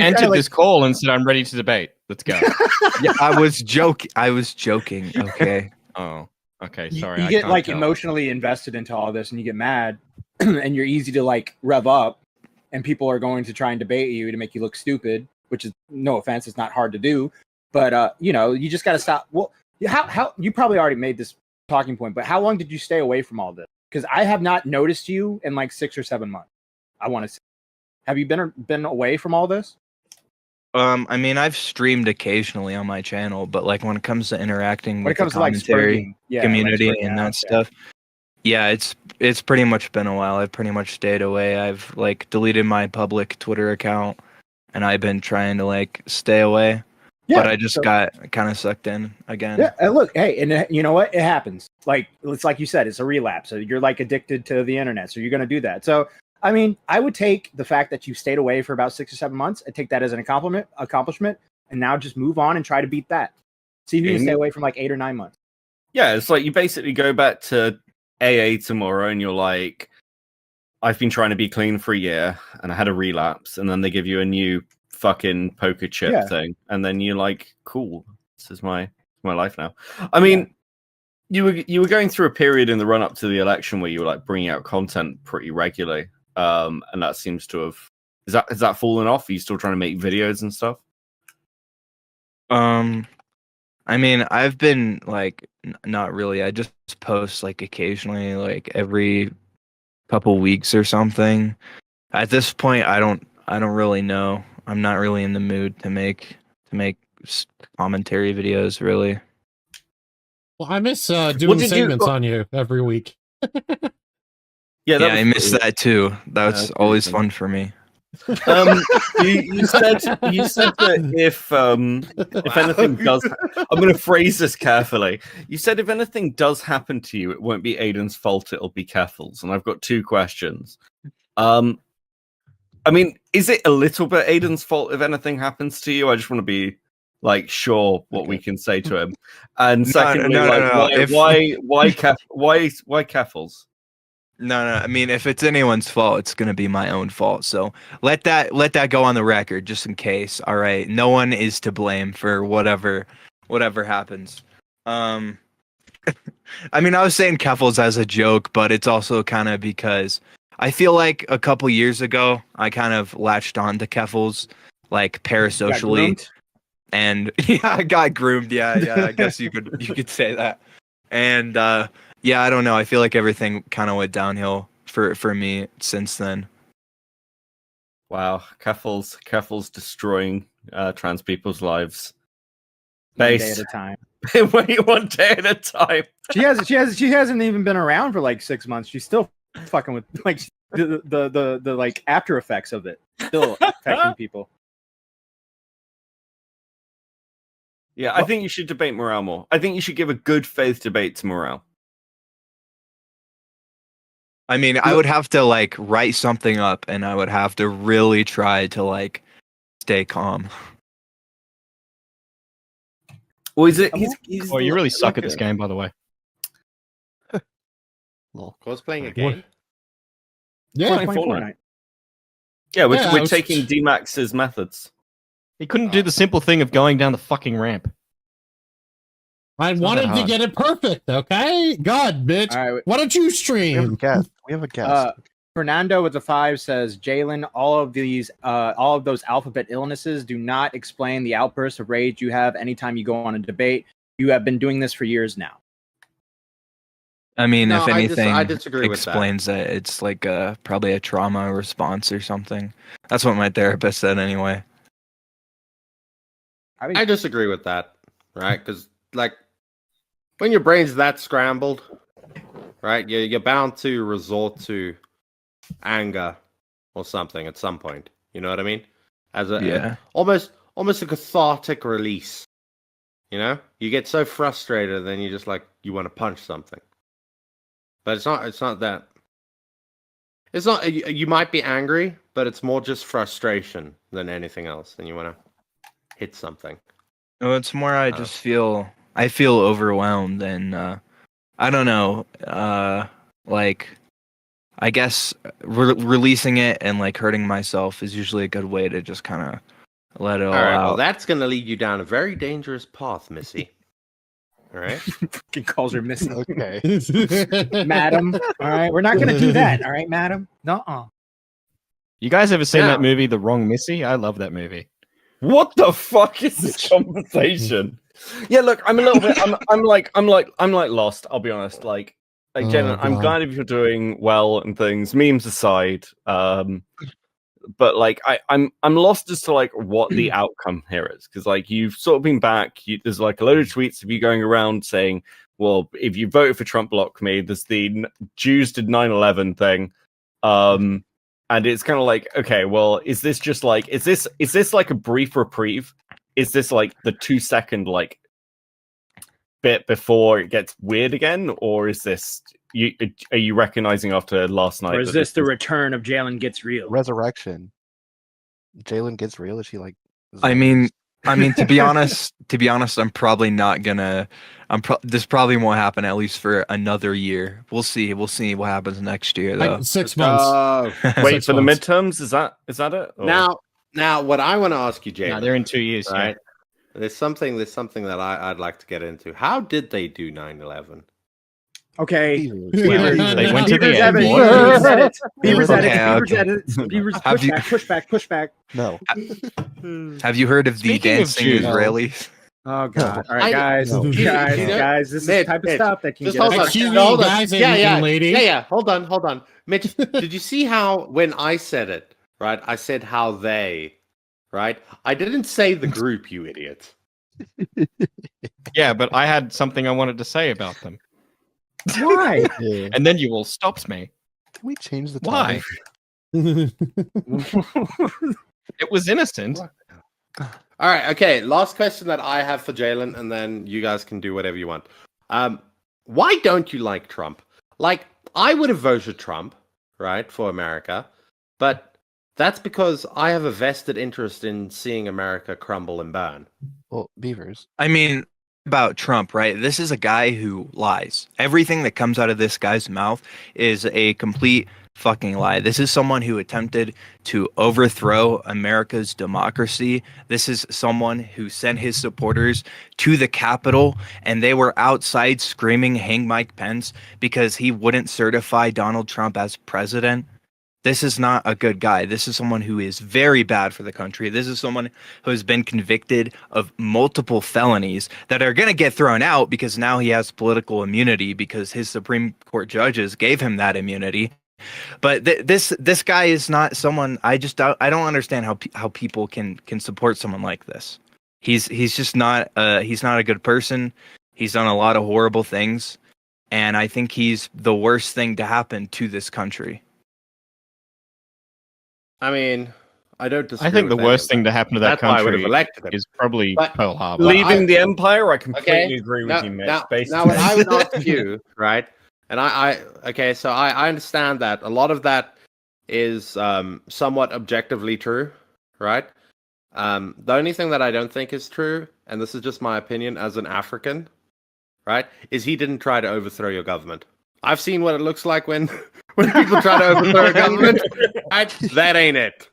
[SPEAKER 4] entered this call and said, "I'm ready to debate. Let's go."
[SPEAKER 1] Yeah, I was joking. Okay.
[SPEAKER 4] Oh, okay. Sorry.
[SPEAKER 6] You get like emotionally invested into all this, and you get mad, and you're easy to like rev up, and people are going to try and debate you to make you look stupid. Which is, no offense, it's not hard to do. But you just got to stop. Well, how you probably already made this talking point, but how long did you stay away from all this? Because I have not noticed you in like 6 or 7 months. I want to say, have you been away from all this?
[SPEAKER 1] I mean, I've streamed occasionally on my channel, but like when it comes to interacting with the
[SPEAKER 6] like
[SPEAKER 1] commentary community and that stuff, yeah, it's pretty much been a while. I've pretty much stayed away. I've like deleted my public Twitter account, and I've been trying to like stay away. Yeah, but I just got kind of sucked in again.
[SPEAKER 6] Yeah, and look, hey, and you know what? It happens. Like, it's like you said, it's a relapse. So you're like addicted to the internet, so you're going to do that. So, I mean, I would take the fact that you stayed away for about 6 or 7 months and take that as an accomplishment, and now just move on and try to beat that. See if you can stay away from like 8 or 9 months.
[SPEAKER 3] Yeah, it's like you basically go back to AA tomorrow, and you're like, I've been trying to be clean for a year and I had a relapse, and then they give you a new fucking poker chip thing, and then you're like, cool, this is my life now. I mean, you were going through a period in the run up to the election where you were like bringing out content pretty regularly, and that seems to have has that fallen off? Are you still trying to make videos and stuff?
[SPEAKER 1] I mean, I've been like not really. I just post like occasionally, like every couple weeks or something. At this point, I don't really know. I'm not really in the mood to make commentary videos, really.
[SPEAKER 7] Well, I miss doing segments on you every week.
[SPEAKER 3] Yeah,
[SPEAKER 1] I miss that too. That's always fun for me.
[SPEAKER 3] You said that if anything does, I'm going to phrase this carefully. You said if anything does happen to you, it won't be Aiden's fault. It'll be Keffel's. And I've got two questions. I mean, is it a little bit Aiden's fault if anything happens to you? I just want to be like sure what we can say to him. And secondly, why Keffel's?
[SPEAKER 1] No. I mean, if it's anyone's fault, it's gonna be my own fault. So let that go on the record, just in case. All right, no one is to blame for whatever happens. I mean, I was saying Keffel's as a joke, but it's also kind of because I feel like a couple years ago I kind of latched on to Keffel's like parasocially, and I got groomed. Yeah, I guess you could say that, and. Yeah, I don't know. I feel like everything kind of went downhill for me since then.
[SPEAKER 3] Wow, Keffel's destroying trans people's lives.
[SPEAKER 6] One day at a time.
[SPEAKER 3] One day at a time.
[SPEAKER 6] She hasn't even been around for like 6 months. She's still fucking with like the like after effects of it. Still affecting people.
[SPEAKER 3] Yeah, I think you should debate morale more. I think you should give a good faith debate to morale.
[SPEAKER 1] I mean, I would have to like write something up, and I would have to really try to like stay calm.
[SPEAKER 3] Well, is it?
[SPEAKER 4] You really suck at this game, by the way.
[SPEAKER 5] Cole's playing a game.
[SPEAKER 7] Yeah,
[SPEAKER 6] playing Fortnite.
[SPEAKER 3] Yeah, we're taking D-Max's methods.
[SPEAKER 4] He couldn't do the simple thing of going down the fucking ramp.
[SPEAKER 7] I wanted to get it perfect, okay? God, bitch.
[SPEAKER 6] All right,
[SPEAKER 7] why don't you stream?
[SPEAKER 2] We have a guest.
[SPEAKER 6] Fernando with the 5 says, Jalen, all of those alphabet illnesses do not explain the outburst of rage you have anytime you go on a debate. You have been doing this for years now.
[SPEAKER 1] I mean,
[SPEAKER 5] No,
[SPEAKER 1] if anything,
[SPEAKER 5] I disagree with
[SPEAKER 1] explains that it's like probably a trauma response or something. That's what my therapist said anyway.
[SPEAKER 5] I disagree with that, right? Because like when your brain's that scrambled, right, you're bound to resort to anger or something at some point. You know what I mean? As almost a cathartic release. You know, you get so frustrated, then you just like you want to punch something. But it's not that. It's not. You might be angry, but it's more just frustration than anything else. And you want to hit something.
[SPEAKER 1] No, it's more. I just feel overwhelmed, and I don't know. Like, I guess releasing it and like hurting myself is usually a good way to just kind of let it all out.
[SPEAKER 5] Well, that's gonna lead you down a very dangerous path, Missy. All right.
[SPEAKER 6] Fucking calls her Missy.
[SPEAKER 2] Okay.
[SPEAKER 6] Madam. All right. We're not going to do that. All right, madam. Nuh-uh.
[SPEAKER 4] You guys ever seen that movie, The Wrong Missy? I love that movie.
[SPEAKER 3] What the fuck is this conversation? Yeah, look, I'm a little bit. I'm like lost. I'll be honest. Like Jen, I'm glad if you're doing well and things. Memes aside, but like I'm lost as to like what the outcome here is, because like you've sort of been back. There's like a load of tweets of you going around saying, well, if you voted for Trump, block me. There's the Jews did 9/11 thing, and it's kind of like, okay, well, is this just like is this like a brief reprieve? Is this like the 2-second like bit before it gets weird again, or is this? Are you recognizing after last night?
[SPEAKER 6] Or is this the return of Jalen Gets Real?
[SPEAKER 2] Resurrection. Jalen Gets Real? Is she like...
[SPEAKER 1] I mean, I mean, to be honest, I'm probably not gonna. This probably won't happen at least for another year. We'll see. We'll see what happens next year, though.
[SPEAKER 7] 6 months.
[SPEAKER 3] Wait
[SPEAKER 7] 6
[SPEAKER 3] for the
[SPEAKER 7] months.
[SPEAKER 3] midterms. Is that it? Or-
[SPEAKER 5] Now, what I want to ask you, Jay,
[SPEAKER 4] No, they're in 2 years. Yeah.
[SPEAKER 5] right? There's something that I'd like to get into. How did they do 9/11?
[SPEAKER 6] Okay.
[SPEAKER 4] They went to the
[SPEAKER 6] Beavers edit.
[SPEAKER 4] airport.
[SPEAKER 6] Beavers edit. Beavers
[SPEAKER 1] Okay,
[SPEAKER 6] edit. Beavers
[SPEAKER 1] okay.
[SPEAKER 6] edit. Beavers
[SPEAKER 1] Have you-
[SPEAKER 6] push back.
[SPEAKER 2] No.
[SPEAKER 1] Have you heard of the
[SPEAKER 4] Speaking of
[SPEAKER 1] dancing
[SPEAKER 4] Jews-
[SPEAKER 1] Israelis?
[SPEAKER 6] Oh god. All right, guys.
[SPEAKER 2] No.
[SPEAKER 6] Guys, this is the type of stuff that can
[SPEAKER 5] Just
[SPEAKER 6] get
[SPEAKER 5] hold
[SPEAKER 6] us.
[SPEAKER 5] on.
[SPEAKER 7] Excuse me,
[SPEAKER 5] Hold on.
[SPEAKER 7] guys and lady.
[SPEAKER 5] Yeah. Hold on. Mitch, did you see how when I said it, right? I said how they, right? I didn't say the group, you idiot.
[SPEAKER 4] Yeah, but I had something I wanted to say about them,
[SPEAKER 6] Why?
[SPEAKER 2] Yeah.
[SPEAKER 4] and then you all stopped me.
[SPEAKER 2] Can we change the
[SPEAKER 4] Why?
[SPEAKER 2] topic?
[SPEAKER 4] It was innocent.
[SPEAKER 5] All right, okay. Last question that I have for Jalen, and then you guys can do whatever you want. Why don't you like Trump? Like, I would have voted Trump, right, for America, but that's because I have a vested interest in seeing America crumble and burn.
[SPEAKER 2] Well, Beavers.
[SPEAKER 1] I mean, about Trump, right? This is a guy who lies. Everything that comes out of this guy's mouth is a complete fucking lie. This is someone who attempted to overthrow America's democracy. This is someone who sent his supporters to the Capitol, and they were outside screaming, "Hang Mike Pence," because he wouldn't certify Donald Trump as president. This is not a good guy. This is someone who is very bad for the country. This is someone who has been convicted of multiple felonies that are going to get thrown out because now he has political immunity because his Supreme Court judges gave him that immunity. But this guy is not someone. I don't understand how people can support someone like this. He's just not he's not a good person. He's done a lot of horrible things, and I think he's the worst thing to happen to this country.
[SPEAKER 5] I mean, I don't disagree.
[SPEAKER 4] I think the
[SPEAKER 5] with any
[SPEAKER 4] worst
[SPEAKER 5] of
[SPEAKER 4] thing
[SPEAKER 5] that.
[SPEAKER 4] to happen to that
[SPEAKER 5] That's why I would
[SPEAKER 4] country
[SPEAKER 5] have elected him.
[SPEAKER 4] is probably
[SPEAKER 5] But-
[SPEAKER 4] Pearl Harbor.
[SPEAKER 3] Leaving
[SPEAKER 5] I-
[SPEAKER 3] the empire, I completely
[SPEAKER 5] Okay,
[SPEAKER 3] agree with
[SPEAKER 5] now,
[SPEAKER 3] you, Mitch.
[SPEAKER 5] now,
[SPEAKER 3] Basically,
[SPEAKER 5] now what I would ask you, right? And okay, so I understand that a lot of that is somewhat objectively true, right? The only thing that I don't think is true, and this is just my opinion as an African, right, is he didn't try to overthrow your government. I've seen what it looks like when people try to overthrow a government. Right? That ain't it.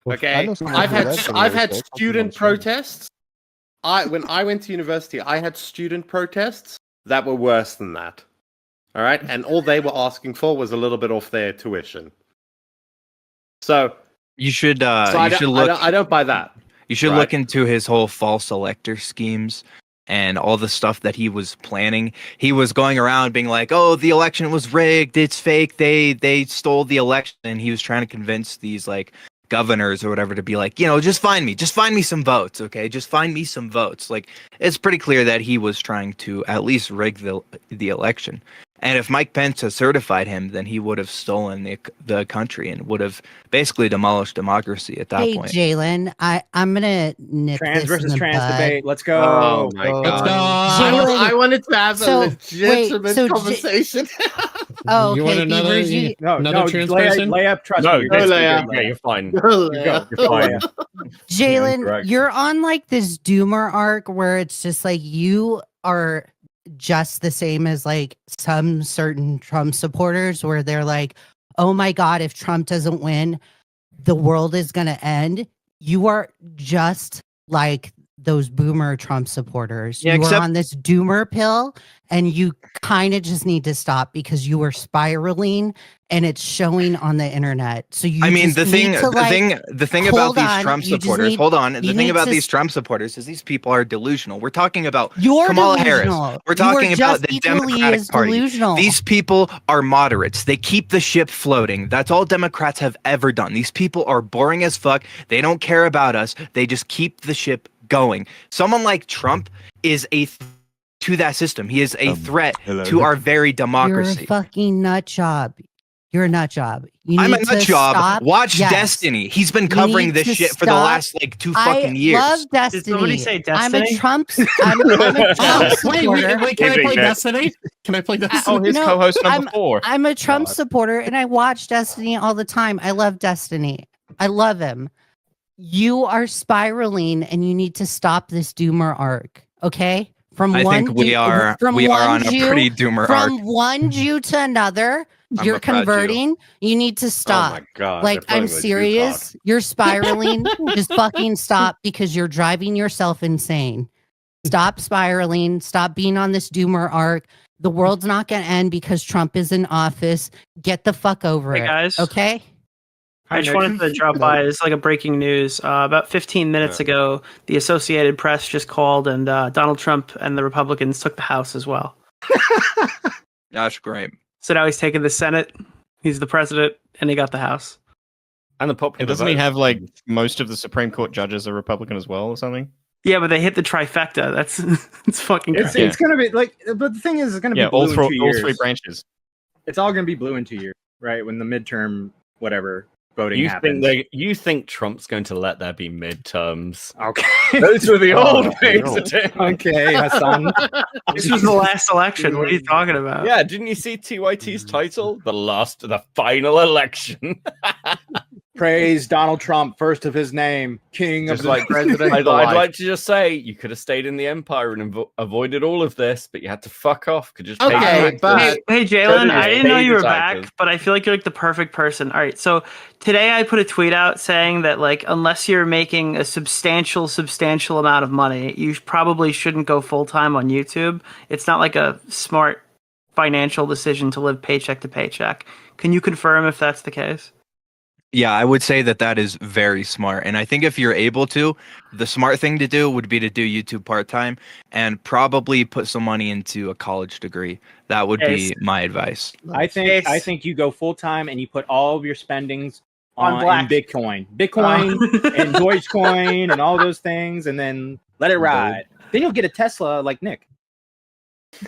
[SPEAKER 2] I
[SPEAKER 5] Okay,
[SPEAKER 2] know someone
[SPEAKER 5] I've
[SPEAKER 2] who
[SPEAKER 5] had
[SPEAKER 2] does anyway,
[SPEAKER 5] I've had
[SPEAKER 2] so it's
[SPEAKER 5] student
[SPEAKER 2] something else.
[SPEAKER 5] protests. When I went to university, I had student protests that were worse than that. All right, and all they were asking for was a little bit off their tuition. So,
[SPEAKER 1] You should
[SPEAKER 5] I don't buy that.
[SPEAKER 1] You should
[SPEAKER 5] Right.
[SPEAKER 1] look into his whole false elector schemes and all the stuff that he was planning. He was going around being like, "Oh, the election was rigged. It's fake. They stole the election." And he was trying to convince these like governors or whatever to be like, just find me some votes, okay? Just find me some votes. Like, it's pretty clear that he was trying to at least rig the election. And if Mike Pence had certified him, then he would have stolen the country and would have basically demolished democracy at that
[SPEAKER 10] Hey,
[SPEAKER 1] point.
[SPEAKER 10] Jalen, I'm gonna nip
[SPEAKER 6] Trans
[SPEAKER 10] this
[SPEAKER 6] versus
[SPEAKER 10] in the
[SPEAKER 6] trans
[SPEAKER 10] bud.
[SPEAKER 6] debate. Let's go.
[SPEAKER 5] Oh my
[SPEAKER 2] Oh,
[SPEAKER 7] Let's
[SPEAKER 5] god!
[SPEAKER 7] go.
[SPEAKER 10] Jalen-
[SPEAKER 5] I wanted to have
[SPEAKER 10] So,
[SPEAKER 5] a legitimate
[SPEAKER 10] wait, so
[SPEAKER 5] conversation.
[SPEAKER 10] Oh,
[SPEAKER 7] You
[SPEAKER 10] okay.
[SPEAKER 7] want another-
[SPEAKER 10] Beavers, you-
[SPEAKER 7] Another trans person?
[SPEAKER 6] Lay up, trust
[SPEAKER 3] no,
[SPEAKER 6] me.
[SPEAKER 3] you're,
[SPEAKER 6] You're
[SPEAKER 5] Leia.
[SPEAKER 6] good,
[SPEAKER 3] yeah, you're fine.
[SPEAKER 5] Go.
[SPEAKER 3] You're fine.
[SPEAKER 10] Jalen,
[SPEAKER 3] correct.
[SPEAKER 10] you're on like this doomer arc where it's just like you are just the same as like some certain Trump supporters where they're like, oh my God, if Trump doesn't win, the world is going to end. You are just like those boomer Trump supporters.
[SPEAKER 1] Yeah,
[SPEAKER 10] you
[SPEAKER 1] except-
[SPEAKER 10] are on this doomer pill and you kind of just need to stop because you are spiraling and it's showing on the internet. So you
[SPEAKER 1] I mean,
[SPEAKER 10] just
[SPEAKER 1] the thing,
[SPEAKER 10] need to,
[SPEAKER 1] the thing about
[SPEAKER 10] hold
[SPEAKER 1] these
[SPEAKER 10] on,
[SPEAKER 1] Trump
[SPEAKER 10] you just
[SPEAKER 1] supporters.
[SPEAKER 10] need-
[SPEAKER 1] Hold on. The
[SPEAKER 10] you
[SPEAKER 1] thing
[SPEAKER 10] need
[SPEAKER 1] about
[SPEAKER 10] to
[SPEAKER 1] these
[SPEAKER 10] s-
[SPEAKER 1] Trump supporters is these people are delusional. We're talking about
[SPEAKER 10] You're
[SPEAKER 1] Kamala Harris.
[SPEAKER 10] delusional.
[SPEAKER 1] We're
[SPEAKER 10] You are
[SPEAKER 1] talking about
[SPEAKER 10] just
[SPEAKER 1] the
[SPEAKER 10] equally
[SPEAKER 1] Democratic
[SPEAKER 10] as
[SPEAKER 1] Party.
[SPEAKER 10] delusional.
[SPEAKER 1] These people are moderates. They keep the ship floating. That's all Democrats have ever done. These people are boring as fuck. They don't care about us. They just keep the ship going. Someone like Trump is to that system. He is a threat to our very
[SPEAKER 10] You're a
[SPEAKER 1] democracy.
[SPEAKER 10] fucking nut job. You're a nut job. You
[SPEAKER 1] I'm a
[SPEAKER 10] need
[SPEAKER 1] nut
[SPEAKER 10] to
[SPEAKER 1] job.
[SPEAKER 10] stop.
[SPEAKER 1] Watch
[SPEAKER 10] Yes.
[SPEAKER 1] Destiny. He's been
[SPEAKER 10] You
[SPEAKER 1] covering
[SPEAKER 10] need
[SPEAKER 1] this
[SPEAKER 10] to
[SPEAKER 1] shit for the
[SPEAKER 10] stop.
[SPEAKER 1] last like 2 fucking
[SPEAKER 10] I
[SPEAKER 1] years.
[SPEAKER 10] love Destiny.
[SPEAKER 11] somebody say
[SPEAKER 10] I'm a
[SPEAKER 11] Destiny?
[SPEAKER 10] Trump. I'm a Trump supporter.
[SPEAKER 7] Wait, can I
[SPEAKER 3] Giving
[SPEAKER 7] play
[SPEAKER 3] that-
[SPEAKER 7] Destiny? Can I play Destiny?
[SPEAKER 4] Oh, his
[SPEAKER 10] No,
[SPEAKER 4] co-host number 4.
[SPEAKER 10] I'm a Trump
[SPEAKER 2] God.
[SPEAKER 10] supporter and I watch Destiny all the time. I love Destiny. I love him. You are spiraling, and you need to stop this doomer arc. Okay,
[SPEAKER 1] I think we are on a pretty doomer arc.
[SPEAKER 10] From one Jew to another,
[SPEAKER 1] I'm
[SPEAKER 10] you're
[SPEAKER 1] a proud Jew.
[SPEAKER 10] converting. You need to stop.
[SPEAKER 5] Oh my god!
[SPEAKER 10] Like,
[SPEAKER 5] they're pulling
[SPEAKER 10] I'm
[SPEAKER 5] the Jew
[SPEAKER 10] serious.
[SPEAKER 5] card.
[SPEAKER 10] You're spiraling. Just fucking stop, because you're driving yourself insane. Stop spiraling. Stop being on this doomer arc. The world's not going to end because Trump is in office. Get the fuck over
[SPEAKER 11] Hey
[SPEAKER 10] it.
[SPEAKER 11] guys.
[SPEAKER 10] Okay?
[SPEAKER 11] I just wanted to drop by. It's like a breaking news. About 15 minutes ago, the Associated Press just called, and Donald Trump and the Republicans took the House as well.
[SPEAKER 1] That's great.
[SPEAKER 11] So now he's taking the Senate, he's the president, and he got the House.
[SPEAKER 3] And the popular
[SPEAKER 4] And doesn't he
[SPEAKER 3] vote.
[SPEAKER 4] have like most of the Supreme Court judges are Republican as well, or something?
[SPEAKER 11] Yeah, but they hit the trifecta. That's it's fucking.
[SPEAKER 6] It's
[SPEAKER 11] crazy.
[SPEAKER 6] it's gonna be like, but the thing is, it's gonna be
[SPEAKER 4] Yeah,
[SPEAKER 6] blue
[SPEAKER 4] all
[SPEAKER 6] in
[SPEAKER 4] three,
[SPEAKER 6] 2
[SPEAKER 4] all
[SPEAKER 6] years.
[SPEAKER 4] three branches.
[SPEAKER 6] It's all gonna be blue in 2 years, right? When the midterm, whatever voting happens.
[SPEAKER 3] You think Trump's going to let there be midterms?
[SPEAKER 6] Okay.
[SPEAKER 3] Those were the old days.
[SPEAKER 2] no.
[SPEAKER 6] Okay, Hassan.
[SPEAKER 11] This was the last election. What are you talking about?
[SPEAKER 3] Yeah, didn't you see TYT's title? The final election.
[SPEAKER 6] Praise Donald Trump, first of his name, king of
[SPEAKER 3] Just
[SPEAKER 6] the
[SPEAKER 3] like
[SPEAKER 6] president.
[SPEAKER 3] I'd like to just say you could have stayed in the empire and avoided all of this, but you had to fuck off. Could just pay
[SPEAKER 5] Okay,
[SPEAKER 3] taxes.
[SPEAKER 5] but-
[SPEAKER 11] Hey, Jalen,
[SPEAKER 3] President
[SPEAKER 11] I didn't know
[SPEAKER 3] paid
[SPEAKER 11] you were
[SPEAKER 3] the taxes.
[SPEAKER 11] back, but I feel like you're like the perfect person. All right, so today I put a tweet out saying that like unless you're making a substantial amount of money, you probably shouldn't go full time on YouTube. It's not like a smart financial decision to live paycheck to paycheck. Can you confirm if that's the case?
[SPEAKER 1] Yeah, I would say that is very smart. And I think if you're able to, the smart thing to do would be to do YouTube part-time and probably put some money into a college degree. That would be my advice.
[SPEAKER 6] I think you go full time and you put all of your spendings
[SPEAKER 11] On
[SPEAKER 6] on
[SPEAKER 11] black.
[SPEAKER 6] Bitcoin and Dogecoin and all those things, and then let it ride. Then you'll get a Tesla like Nick.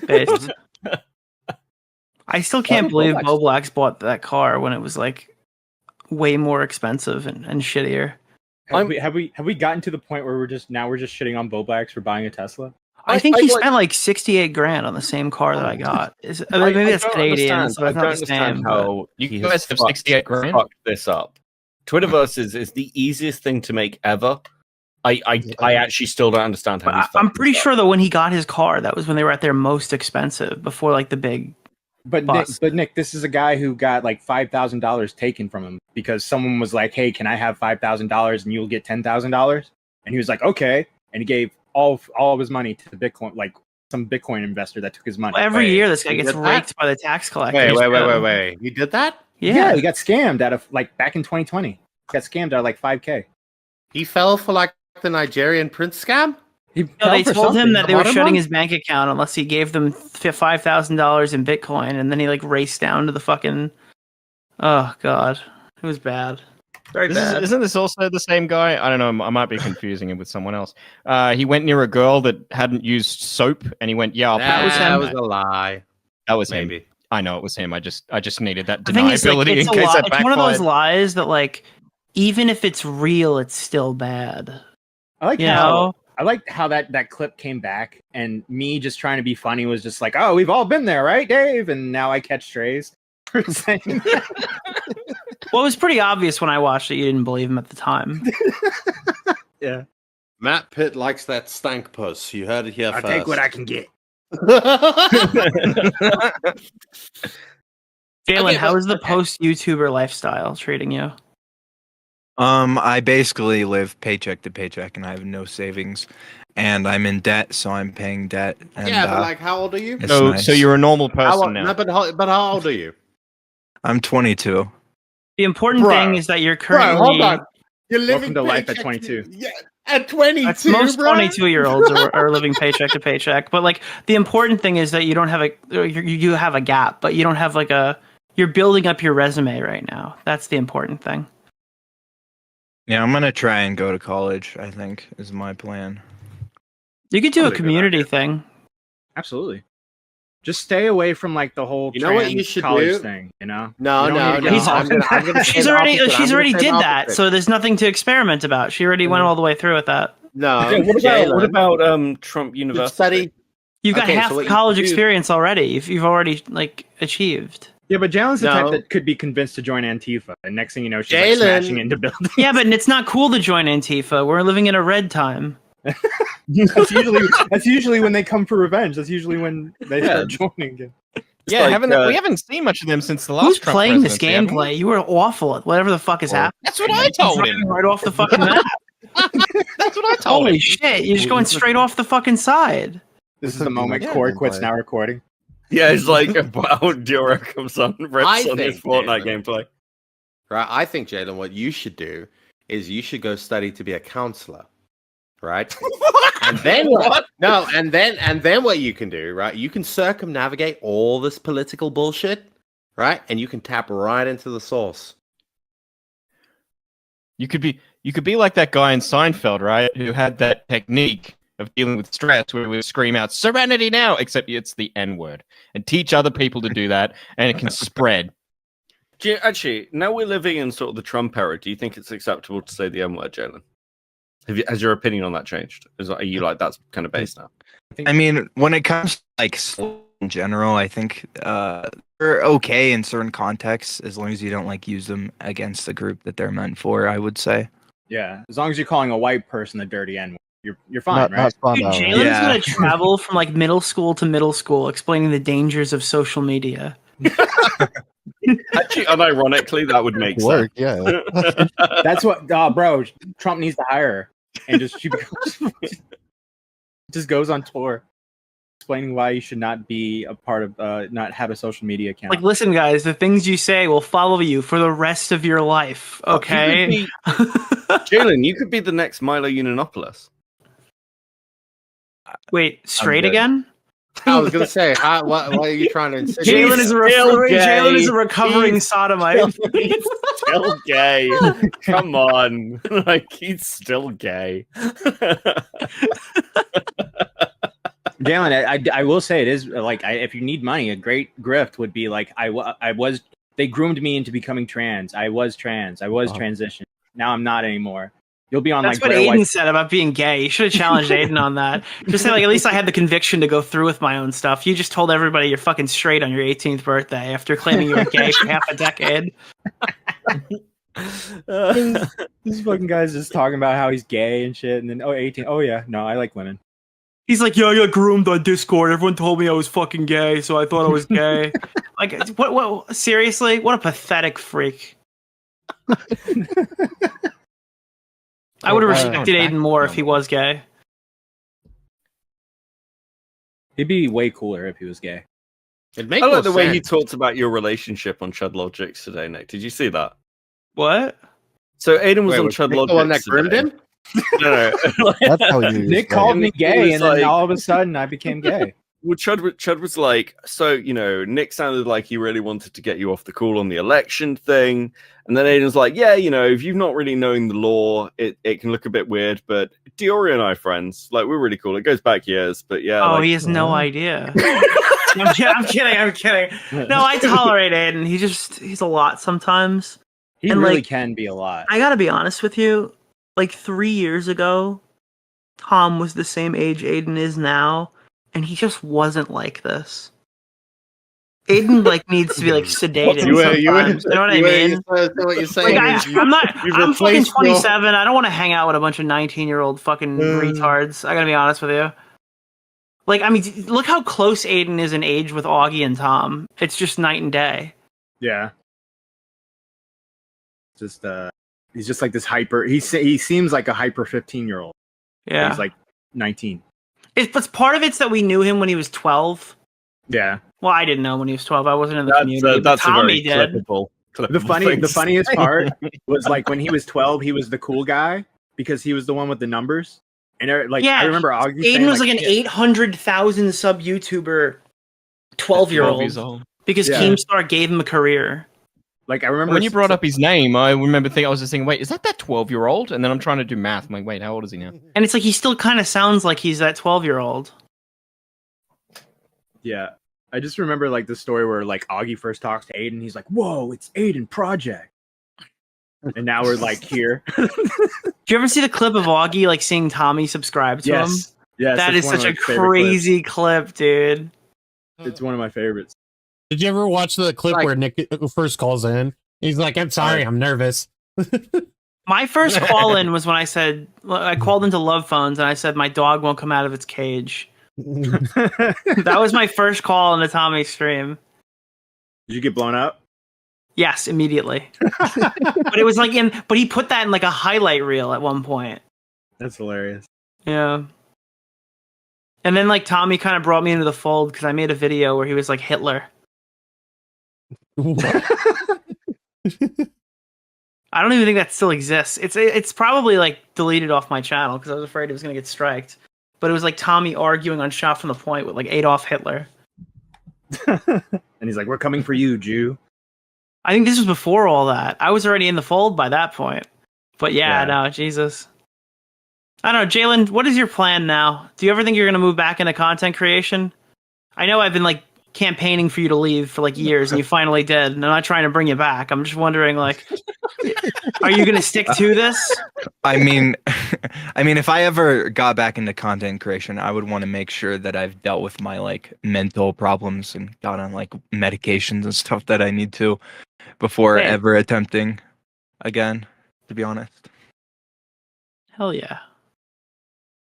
[SPEAKER 11] Based. I still can't believe
[SPEAKER 6] Boblax.
[SPEAKER 11] Boblax bought that car when it was like way more expensive and shittier.
[SPEAKER 6] Have we gotten to the point where we're just shitting on Boblax for buying a Tesla?
[SPEAKER 11] I think
[SPEAKER 3] I
[SPEAKER 11] he
[SPEAKER 3] like-
[SPEAKER 11] spent like 68 grand on the same car that I got. Maybe that's
[SPEAKER 3] don't
[SPEAKER 11] Canadian,
[SPEAKER 3] understand-
[SPEAKER 11] so it's
[SPEAKER 3] I
[SPEAKER 11] not
[SPEAKER 3] don't
[SPEAKER 11] the same.
[SPEAKER 3] understand
[SPEAKER 11] but-
[SPEAKER 3] how
[SPEAKER 4] You
[SPEAKER 3] he
[SPEAKER 4] guys
[SPEAKER 3] has
[SPEAKER 4] have
[SPEAKER 3] fucked-
[SPEAKER 4] 68 grand?
[SPEAKER 3] fucked this up. Twitterverse is the easiest thing to make ever. I actually still don't understand how he's
[SPEAKER 11] I'm
[SPEAKER 3] fucked
[SPEAKER 11] pretty
[SPEAKER 3] this up.
[SPEAKER 11] sure though when he got his car, that was when they were at their most expensive before like the big.
[SPEAKER 6] But Nick, this is a guy who got like $5,000 taken from him because someone was like, "Hey, can I have $5,000 and you'll get $10,000?" And he was like, "Okay," and he gave all of his money to the Bitcoin, like some Bitcoin investor that took his money.
[SPEAKER 11] Every
[SPEAKER 5] Wait,
[SPEAKER 11] year, this guy
[SPEAKER 5] he
[SPEAKER 11] gets
[SPEAKER 5] did that?
[SPEAKER 11] raked by the tax collectors.
[SPEAKER 5] Wait. You did that?
[SPEAKER 6] Yeah, he got scammed out of like back in 2020. He got scammed out of like 5K.
[SPEAKER 5] He fell for like the Nigerian prince scam?
[SPEAKER 6] He
[SPEAKER 11] No,
[SPEAKER 6] fell
[SPEAKER 11] they
[SPEAKER 6] for
[SPEAKER 11] told him
[SPEAKER 6] something.
[SPEAKER 11] that they were
[SPEAKER 6] Bought him
[SPEAKER 11] shutting
[SPEAKER 6] one?
[SPEAKER 11] his bank account unless he gave them $5,000 in Bitcoin, and then he like raced down to the fucking. Oh god, it was bad. Very bad.
[SPEAKER 4] Isn't this also the same guy? I don't know. I might be confusing him with someone else. He went near a girl that hadn't used soap, and he went, "Yeah, I'll
[SPEAKER 5] That
[SPEAKER 4] put
[SPEAKER 5] was,
[SPEAKER 4] this in."
[SPEAKER 5] a lie.
[SPEAKER 4] That was him.
[SPEAKER 5] Maybe.
[SPEAKER 4] I know it was him. I just needed that
[SPEAKER 11] The thing is, like,
[SPEAKER 4] deniability
[SPEAKER 11] it's
[SPEAKER 4] in
[SPEAKER 11] a
[SPEAKER 4] case
[SPEAKER 11] lie.
[SPEAKER 4] that
[SPEAKER 11] It's one of those
[SPEAKER 4] backfired.
[SPEAKER 11] lies that, like, even if it's real, it's still bad.
[SPEAKER 6] I like
[SPEAKER 11] You
[SPEAKER 6] how
[SPEAKER 11] know?
[SPEAKER 6] I liked how that clip came back, and me just trying to be funny was just like, "Oh, we've all been there, right, Dave?" And now I catch strays for saying that.
[SPEAKER 11] Well, it was pretty obvious when I watched it. You didn't believe him at the time.
[SPEAKER 6] Yeah,
[SPEAKER 5] Matt Pitt likes that stank puss. You heard it here
[SPEAKER 6] I
[SPEAKER 5] first.
[SPEAKER 6] take what I can get.
[SPEAKER 11] Jalen,
[SPEAKER 5] Okay,
[SPEAKER 11] how
[SPEAKER 5] but-
[SPEAKER 11] is the
[SPEAKER 5] okay.
[SPEAKER 11] post YouTuber lifestyle treating you?
[SPEAKER 1] I basically live paycheck to paycheck and I have no savings and I'm in debt, so I'm paying debt. And,
[SPEAKER 5] yeah, but like, how old are you?
[SPEAKER 1] it's
[SPEAKER 4] So,
[SPEAKER 1] nice.
[SPEAKER 4] so you're a normal person
[SPEAKER 5] How,
[SPEAKER 4] now.
[SPEAKER 5] no, but how old are you?
[SPEAKER 1] I'm 22.
[SPEAKER 11] The important
[SPEAKER 5] Bro.
[SPEAKER 11] thing is that you're
[SPEAKER 5] Bro,
[SPEAKER 11] currently.
[SPEAKER 5] hold on. You're
[SPEAKER 6] Welcome
[SPEAKER 5] living
[SPEAKER 6] to life at
[SPEAKER 5] paycheck
[SPEAKER 6] 22.
[SPEAKER 5] Yeah, at 22,
[SPEAKER 11] That's most
[SPEAKER 5] bro.
[SPEAKER 11] 22-year-olds are living paycheck to paycheck. But like the important thing is that you don't have you have a gap, but you don't have like you're building up your resume right now. That's the important thing.
[SPEAKER 1] Yeah, I'm gonna try and go to college, I think, is my plan.
[SPEAKER 11] You could do a
[SPEAKER 5] Probably a good
[SPEAKER 11] community thing.
[SPEAKER 6] Absolutely. Just stay away from like the whole
[SPEAKER 5] You know what
[SPEAKER 6] trans
[SPEAKER 5] you should
[SPEAKER 6] college
[SPEAKER 5] do?
[SPEAKER 6] thing. You know?
[SPEAKER 5] No,
[SPEAKER 6] You don't
[SPEAKER 5] no,
[SPEAKER 6] need to
[SPEAKER 5] no.
[SPEAKER 6] get involved.
[SPEAKER 5] I'm gonna say
[SPEAKER 11] She's
[SPEAKER 5] the
[SPEAKER 11] already
[SPEAKER 5] opposite. I'm gonna say
[SPEAKER 11] did
[SPEAKER 5] the
[SPEAKER 11] that,
[SPEAKER 5] opposite.
[SPEAKER 11] so there's nothing to experiment about. She already went all the way through with that.
[SPEAKER 5] No.
[SPEAKER 3] Yeah, what
[SPEAKER 5] Jalen,
[SPEAKER 3] about Trump
[SPEAKER 5] should
[SPEAKER 3] University?
[SPEAKER 5] study.
[SPEAKER 11] You've got
[SPEAKER 5] Okay,
[SPEAKER 11] half
[SPEAKER 5] so
[SPEAKER 11] the
[SPEAKER 5] what you
[SPEAKER 11] college
[SPEAKER 5] do-
[SPEAKER 11] experience already. If you've already like achieved.
[SPEAKER 6] Yeah, but Jalen's the
[SPEAKER 5] No.
[SPEAKER 6] type that could be convinced to join Antifa, and next thing you know, she's like smashing into buildings.
[SPEAKER 11] Yeah, but it's not cool to join Antifa. We're living in a red time.
[SPEAKER 6] that's usually when they come for revenge. That's usually when they start joining again.
[SPEAKER 4] Yeah,
[SPEAKER 3] like,
[SPEAKER 4] we haven't seen much of them since the last.
[SPEAKER 11] Who's
[SPEAKER 4] Trump
[SPEAKER 11] playing this
[SPEAKER 4] presidency, haven't we?
[SPEAKER 11] gameplay? You were awful at whatever the fuck is happening.
[SPEAKER 4] That's what I told him.
[SPEAKER 11] Right off the fucking map.
[SPEAKER 4] That's what I told
[SPEAKER 11] Holy
[SPEAKER 4] him.
[SPEAKER 11] shit! You're just going straight off the fucking side.
[SPEAKER 6] This is the moment Cord quits now recording.
[SPEAKER 3] Yeah, it's like wow, Dura comes on, rips on his Fortnite gameplay.
[SPEAKER 5] Right, I think, Jalen, what you should do is you should go study to be a counselor, right? And then what? No, and then what you can do, right? You can circumnavigate all this political bullshit, right? And you can tap right into the source.
[SPEAKER 4] You could be like that guy in Seinfeld, right? Who had that technique of dealing with stress where we would scream out "Serenity now," except it's the N-word, and teach other people to do that, and it can spread.
[SPEAKER 3] Actually, now we're living in sort of the Trump era. Do you think it's acceptable to say the N-word, Jalen? Has your opinion on that changed? Are you like that's kind of based now?
[SPEAKER 1] I mean, when it comes to like in general, I think they're okay in certain contexts as long as you don't like use them against the group that they're meant for. I would say.
[SPEAKER 6] Yeah, as long as you're calling a white person the dirty N-word, you're fine, right?
[SPEAKER 11] Dude, Jalen's gonna travel from like middle school to middle school, explaining the dangers of social media.
[SPEAKER 3] Actually, unironically, that would make
[SPEAKER 2] Work,
[SPEAKER 3] sense.
[SPEAKER 2] yeah.
[SPEAKER 6] That's what, bro. Trump needs to hire her, and just goes on tour, explaining why you should not be a part of, not have a social media account.
[SPEAKER 11] Like, listen, guys, the things you say will follow you for the rest of your life. Okay,
[SPEAKER 3] Jalen, you could be the next Milo Yiannopoulos.
[SPEAKER 11] Wait, straight
[SPEAKER 3] good.
[SPEAKER 11] again?
[SPEAKER 5] I was gonna say, what are you trying to insinuate?
[SPEAKER 11] Jalen is Jalen is a recovering
[SPEAKER 3] He's
[SPEAKER 11] sodomite.
[SPEAKER 3] He's still gay. Come on, like he's still gay.
[SPEAKER 6] Jalen, I will say it is like if you need money, a great grift would be like they groomed me into becoming trans. I was trans. I was transitioned. Now I'm not anymore. You'll be on
[SPEAKER 11] That's
[SPEAKER 6] like
[SPEAKER 11] what
[SPEAKER 6] Blair
[SPEAKER 11] Aiden
[SPEAKER 6] White.
[SPEAKER 11] said about being gay. You should have challenged Aiden on that. Just say like, at least I had the conviction to go through with my own stuff. You just told everybody you're fucking straight on your 18th birthday after claiming you were gay for half a decade.
[SPEAKER 6] This fucking guy's just talking about how he's gay and shit, and then 18. Oh yeah, no, I like women.
[SPEAKER 11] He's like, yeah, I got groomed on Discord. Everyone told me I was fucking gay, so I thought I was gay. Like, what? Seriously? What a pathetic freak. I would have respected Aiden more if he was gay.
[SPEAKER 6] He'd be way cooler if he was gay.
[SPEAKER 5] It'd make
[SPEAKER 3] I
[SPEAKER 5] more
[SPEAKER 3] like the way you
[SPEAKER 5] sense.
[SPEAKER 3] talked about your relationship on Chud Logics today, Nick. Did you see that?
[SPEAKER 11] What?
[SPEAKER 3] So Aiden was
[SPEAKER 5] Wait,
[SPEAKER 3] on
[SPEAKER 5] was
[SPEAKER 3] Chud
[SPEAKER 5] Nick
[SPEAKER 3] Logics.
[SPEAKER 5] the one that groomed
[SPEAKER 3] today.
[SPEAKER 5] him?
[SPEAKER 3] No.
[SPEAKER 2] That's how you.
[SPEAKER 6] Nick called me gay, and then
[SPEAKER 3] like-
[SPEAKER 6] all of a sudden I became gay.
[SPEAKER 3] Well, Chud was like, so, Nick sounded like he really wanted to get you off the call on the election thing. And then Aiden's like, yeah, if you've not really known the law, it can look a bit weird, but Diori and I friends, like, we're really cool. It goes back years, but yeah.
[SPEAKER 11] Oh,
[SPEAKER 3] like,
[SPEAKER 11] he has no idea. I'm kidding. No, I tolerate Aiden. He's a lot sometimes.
[SPEAKER 6] He
[SPEAKER 11] And,
[SPEAKER 6] really
[SPEAKER 11] like,
[SPEAKER 6] can be a lot.
[SPEAKER 11] I gotta be honest with you. Like 3 years ago, Tom was the same age Aiden is now, and he just wasn't like this. Aiden like needs to be like sedated sometimes. You know what I mean?
[SPEAKER 5] What you're saying
[SPEAKER 11] Like,
[SPEAKER 5] is
[SPEAKER 11] I'm fucking
[SPEAKER 5] replaced
[SPEAKER 11] 27. I don't want to hang out with a bunch of 19-year-old fucking retards. I gotta be honest with you. Like, I mean, look how close Aiden is in age with Augie and Tom. It's just night and day.
[SPEAKER 6] Yeah. Just he's just like this hyper. He seems like a hyper 15-year-old.
[SPEAKER 11] Yeah.
[SPEAKER 6] He's like 19.
[SPEAKER 11] But part of it's that we knew him when he was 12.
[SPEAKER 6] Yeah.
[SPEAKER 11] Well, I didn't know him when he was 12. I wasn't in the community. But
[SPEAKER 3] That's
[SPEAKER 11] Tommy
[SPEAKER 3] a very
[SPEAKER 11] did.
[SPEAKER 3] clippable
[SPEAKER 6] The funniest part was like when he was 12, he was the cool guy because he was the one with the numbers. And like I remember Augie saying,
[SPEAKER 11] Aiden was like an 800,000 sub YouTuber 12-year-old because Keemstar gave him a career.
[SPEAKER 6] Like I remember
[SPEAKER 4] when you brought up his name, I remember I was just thinking, wait, is that 12-year-old? And then I'm trying to do math. I'm like, wait, how old is he now?
[SPEAKER 11] And it's like he still kind of sounds like he's that 12-year-old.
[SPEAKER 6] Yeah. I just remember like the story where like Augie first talks to Aiden. He's like, whoa, it's Aiden Project. And now we're like here.
[SPEAKER 11] Do you ever see the clip of Augie like seeing Tommy subscribe to him?
[SPEAKER 6] Yes.
[SPEAKER 11] That is such a crazy clip, dude.
[SPEAKER 6] It's one of my favorites.
[SPEAKER 7] Did you ever watch the clip
[SPEAKER 5] Like-
[SPEAKER 7] where Nick first calls in? He's like, "I'm sorry, I'm nervous."
[SPEAKER 11] My first call in was when I called into Love Phones and I said my dog won't come out of its cage. That was my first call in the Tommy stream.
[SPEAKER 6] Did you get blown up?
[SPEAKER 11] Yes, immediately. But it was like but he put that in like a highlight reel at one point.
[SPEAKER 6] That's hilarious.
[SPEAKER 11] Yeah. And then like Tommy kind of brought me into the fold because I made a video where he was like Hitler. I don't even think that still exists. It's probably like deleted off my channel because I was afraid it was gonna get striked. But it was like Tommy arguing on Shot from the Point with like Adolf Hitler.
[SPEAKER 6] And he's like, "We're coming for you, Jew."
[SPEAKER 11] I think this was before all that. I was already in the fold by that point. But yeah. No, Jesus. I don't know, Jalen, what is your plan now? Do you ever think you're gonna move back into content creation? I know I've been like campaigning for you to leave for like years and you finally did, and I'm not trying to bring you back. I'm just wondering, like, are you gonna stick to this?
[SPEAKER 1] I mean, if I ever got back into content creation, I would want to make sure that I've dealt with my like mental problems and got on like medications and stuff that I need to before ever attempting again, to be honest.
[SPEAKER 11] Hell yeah.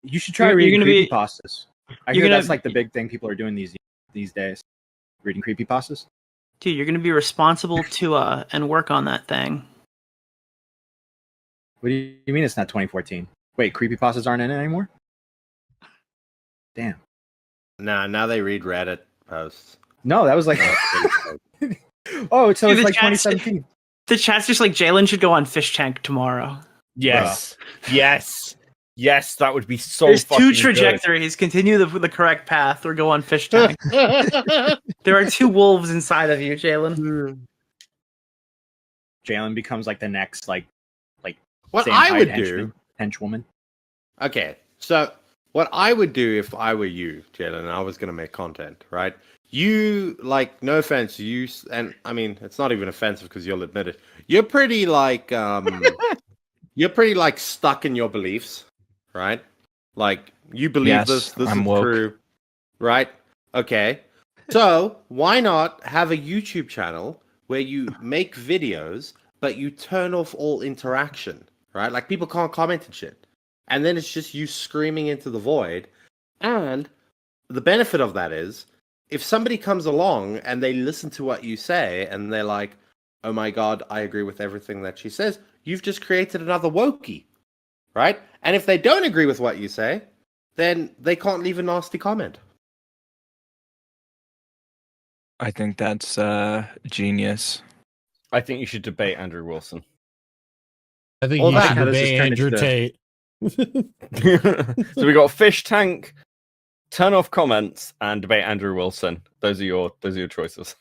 [SPEAKER 6] You should try
[SPEAKER 11] You're
[SPEAKER 6] reading
[SPEAKER 11] gonna be-
[SPEAKER 6] creepypastas. I
[SPEAKER 11] you're
[SPEAKER 6] hear
[SPEAKER 11] gonna-
[SPEAKER 6] that's like the big thing people are doing these days. Reading creepypastas.
[SPEAKER 11] Dude, you're gonna be responsible to and work on that thing.
[SPEAKER 6] What do you mean it's not 2014? Wait, creepypastas aren't in it anymore? Damn.
[SPEAKER 5] Nah, now they read Reddit posts.
[SPEAKER 6] No, that was like oh, so
[SPEAKER 11] Dude,
[SPEAKER 6] it's
[SPEAKER 11] the
[SPEAKER 6] like
[SPEAKER 11] chat's-
[SPEAKER 6] 2017.
[SPEAKER 11] The chat's just like Jalen should go on Fish Tank tomorrow.
[SPEAKER 12] Yes. Yes, that would be so
[SPEAKER 11] There's
[SPEAKER 12] fucking
[SPEAKER 11] two trajectories. Continue the correct path or go on Fish Tank. There are two wolves inside of you, Jalen.
[SPEAKER 6] Jalen becomes like the next like
[SPEAKER 5] What
[SPEAKER 6] same
[SPEAKER 5] I
[SPEAKER 6] height
[SPEAKER 5] would do.
[SPEAKER 6] henchwoman.
[SPEAKER 5] Okay, so what I would do if I were you, Jalen, and I was going to make content, right? You, like, no offense, and I mean, it's not even offensive because you'll admit it. You're pretty like, stuck in your beliefs, right? Like, you believe
[SPEAKER 1] Yes,
[SPEAKER 5] this
[SPEAKER 1] I'm
[SPEAKER 5] is
[SPEAKER 1] woke.
[SPEAKER 5] true, right? Okay, so why not have a YouTube channel where you make videos, but you turn off all interaction, right? Like, people can't comment and shit. And then it's just you screaming into the void. And the benefit of that is, if somebody comes along and they listen to what you say and they're like, oh my God, I agree with everything that she says, you've just created another wokey, right? And if they don't agree with what you say, then they can't leave a nasty comment.
[SPEAKER 1] I think that's genius.
[SPEAKER 3] I think you should debate Andrew Wilson.
[SPEAKER 7] I think
[SPEAKER 5] Well,
[SPEAKER 7] you
[SPEAKER 5] that-
[SPEAKER 7] should
[SPEAKER 6] how does this
[SPEAKER 7] debate
[SPEAKER 6] turn
[SPEAKER 7] Andrew
[SPEAKER 6] into-
[SPEAKER 7] Tate.
[SPEAKER 3] So we got Fish Tank, turn off comments, and debate Andrew Wilson. Those are your choices.